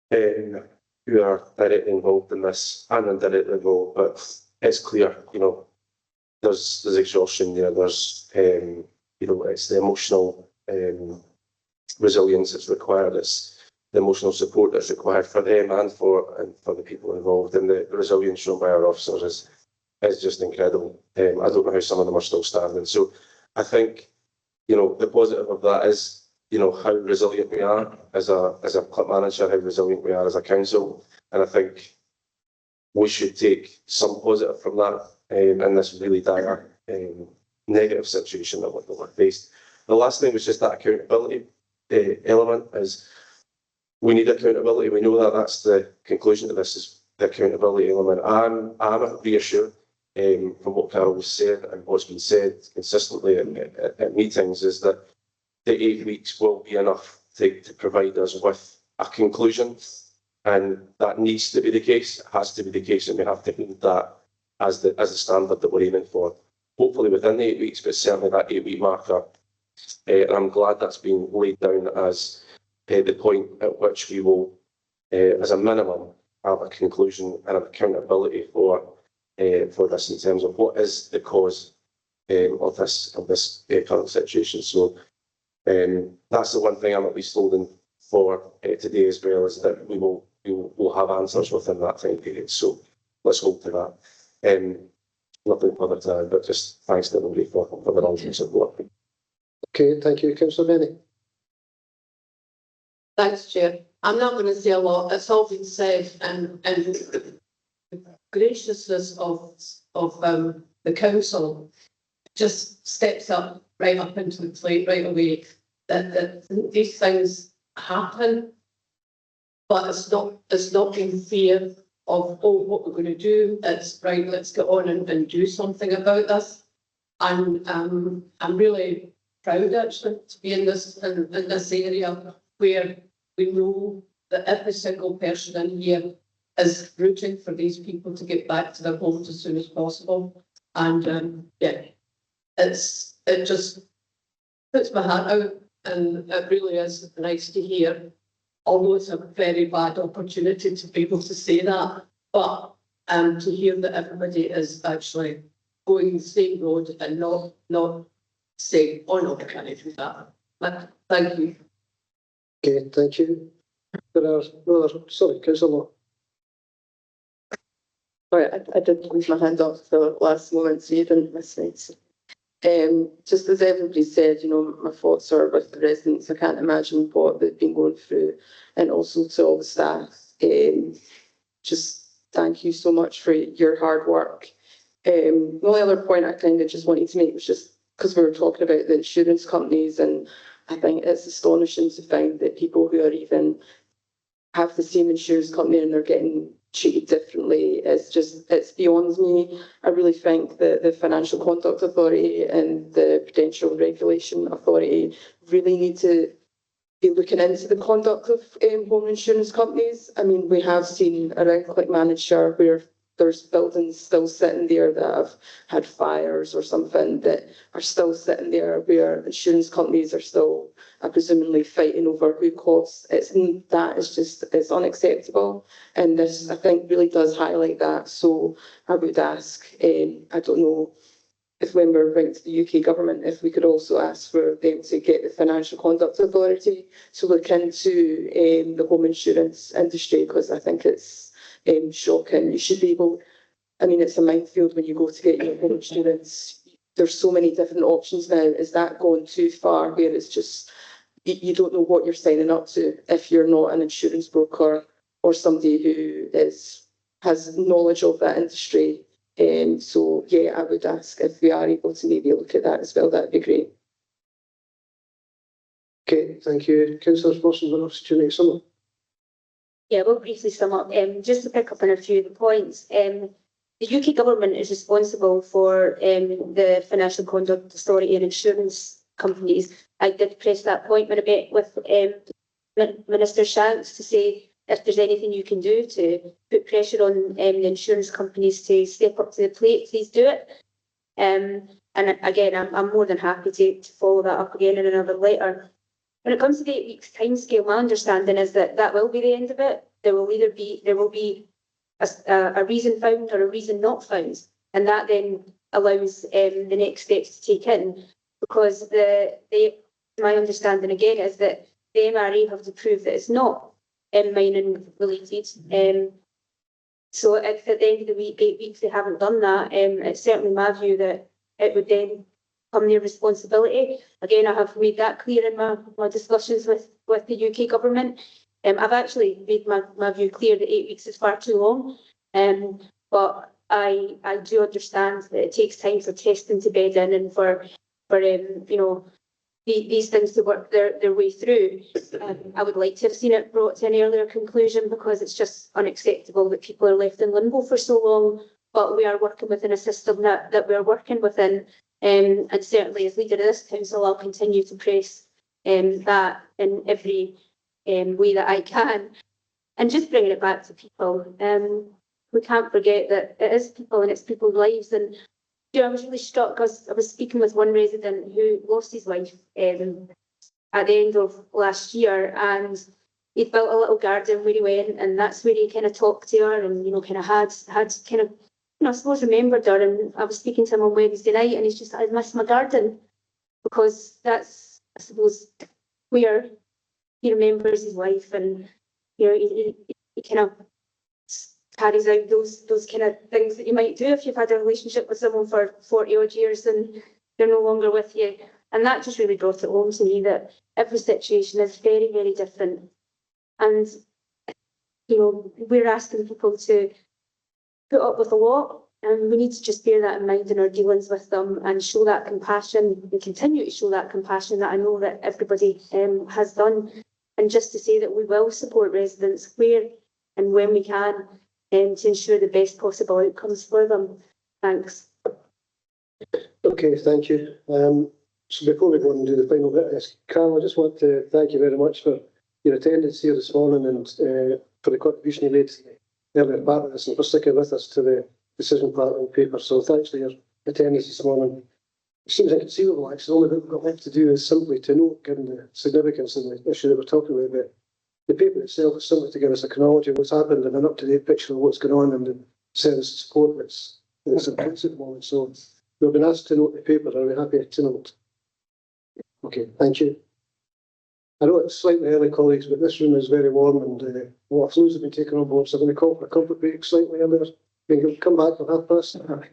who are directly involved in this and indirectly involved, but it's clear, there's exhaustion there. There's it's the emotional resilience that's required. It's the emotional support that's required for them and for the people involved. And the resilience shown by our officers is just incredible. I don't know how some of them are still standing. So I think, the positive of that is, how resilient we are as a Clackmannanshire, how resilient we are as a council. And I think we should take some positive from that in this really dire negative situation that we're faced. The last thing was just that accountability element is we need accountability. We know that that's the conclusion to this is the accountability element. I'm reassured from what Carol was saying and what's been said consistently at meetings is that the 8 weeks will be enough to provide us with a conclusion. And that needs to be the case. It has to be the case, and we have to hold that as the standard that we're aiming for. Hopefully within the 8 weeks, but certainly that 8 week marker. And I'm glad that's been laid down as the point at which we will, as a minimum, have a conclusion and an accountability for this in terms of what is the cause of this current situation. So that's the one thing I'm at least holding for today as well, is that we will have answers within that time period. So let's hope to that. Nothing further to add, but just thanks to everybody for their ongoing support. Okay, thank you, Councillor Benny. Thanks, Chair. I'm not going to say a lot. It's all been said, and the graciousness of the council just steps right up into the plate right away. That these things happen, but it's not in fear of what we're going to do. It's right. Let's get on and do something about this. And I'm really proud actually to be in this area where we know that every single person in here is rooting for these people to get back to their homes as soon as possible. And it just puts my heart out, and it really is nice to hear. Although it's a very bad opportunity to be able to say that, but to hear that everybody is actually going the same road and not saying, "Oh no, we can't do that." But thank you. Okay, thank you. Sorry, Councillor. Sorry, I did leave my hand up for the last moment, so you didn't miss me. Just as everybody said, my thoughts are with the residents. I can't imagine what they've been going through, and also to all the staff. Just thank you so much for your hard work. The only other point I kind of just wanted to make was just because we were talking about the insurance companies, and I think it's astonishing to find that people who are even have the same insurance company and they're getting treated differently. It's beyond me. I really think that the Financial Conduct Authority and the Prudential Regulation Authority really need to be looking into the conduct of home insurance companies. I mean, we have seen around Clackmannanshire where there's buildings still sitting there that have had fires or something that are still sitting there where insurance companies are still presumably fighting over who costs. It's unacceptable, and this I think really does highlight that. So I would ask, I don't know, if when we're writing to the UK government, if we could also ask for them to get the Financial Conduct Authority to look into the home insurance industry, because I think it's shocking. You should be able, I mean, it's a minefield when you go to get your home insurance. There's so many different options now. Is that going too far where it's just, you don't know what you're signing up to if you're not an insurance broker or somebody who has knowledge of that industry? So yeah, I would ask if we are able to maybe look at that as well. That'd be great. Okay, thank you. Councillor Spurson, what else do you need to sum up? Yeah, we'll briefly sum up. Just to pick up on a few of the points. The UK government is responsible for the Financial Conduct Authority and insurance companies. I did press that point when I met with Minister Shanks to say if there's anything you can do to put pressure on the insurance companies to step up to the plate, please do it. And again, I'm more than happy to follow that up again in another letter. When it comes to the 8 weeks timescale, my understanding is that will be the end of it. There will be a reason found or a reason not found, and that then allows the next steps to take in, because my understanding again is that the MRA have to prove that it's not mining related. So if at the end of the week, 8 weeks, they haven't done that, it's certainly my view that it would then become their responsibility. Again, I have made that clear in my discussions with the UK government. I've actually made my view clear that 8 weeks is far too long. But I do understand that it takes time for testing to bed in and for these things to work their way through. I would like to have seen it brought to an earlier conclusion, because it's just unacceptable that people are left in limbo for so long. But we are working within a system that we're working within. And certainly as leader of this council, I'll continue to press that in every way that I can. And just bringing it back to people, we can't forget that it is people and it's people's lives. And I was really struck because I was speaking with one resident who lost his wife at the end of last year, and he'd built a little garden where he went, and that's where he kind of talked to her and kind of had kind of I suppose remembered her. And I was speaking to him on Wednesday night, and he's just, I miss my garden, because that's, I suppose, where he remembers his wife, and he kind of carries out those kind of things that you might do if you've had a relationship with someone for 40 odd years and they're no longer with you. And that just really brought it home to me that every situation is very, very different. And, we're asking people to put up with a lot, and we need to just bear that in mind in our dealings with them and show that compassion and continue to show that compassion that I know that everybody has done. And just to say that we will support residents where and when we can, to ensure the best possible outcomes for them. Thanks. Okay, thank you. So before we go and do the final bit, Carl, I just want to thank you very much for your attendance here this morning and for the contribution you made earlier part of this, and for sticking with us to the decision part on paper. So thanks for your attendance this morning. It seems inconceivable, actually. All we've got left to do is simply to note, given the significance of the issue that we're talking about, that the paper itself is simply to give us a chronology of what's happened and an up-to-date picture of what's going on and the service support that's in place at the moment. So we've been asked to note the paper. Are we happy to note? Okay, thank you. I know it's slightly early, colleagues, but this room is very warm and a lot of flues have been taken on board, so I'm going to call for a comfort break slightly earlier. We can come back for 1:30.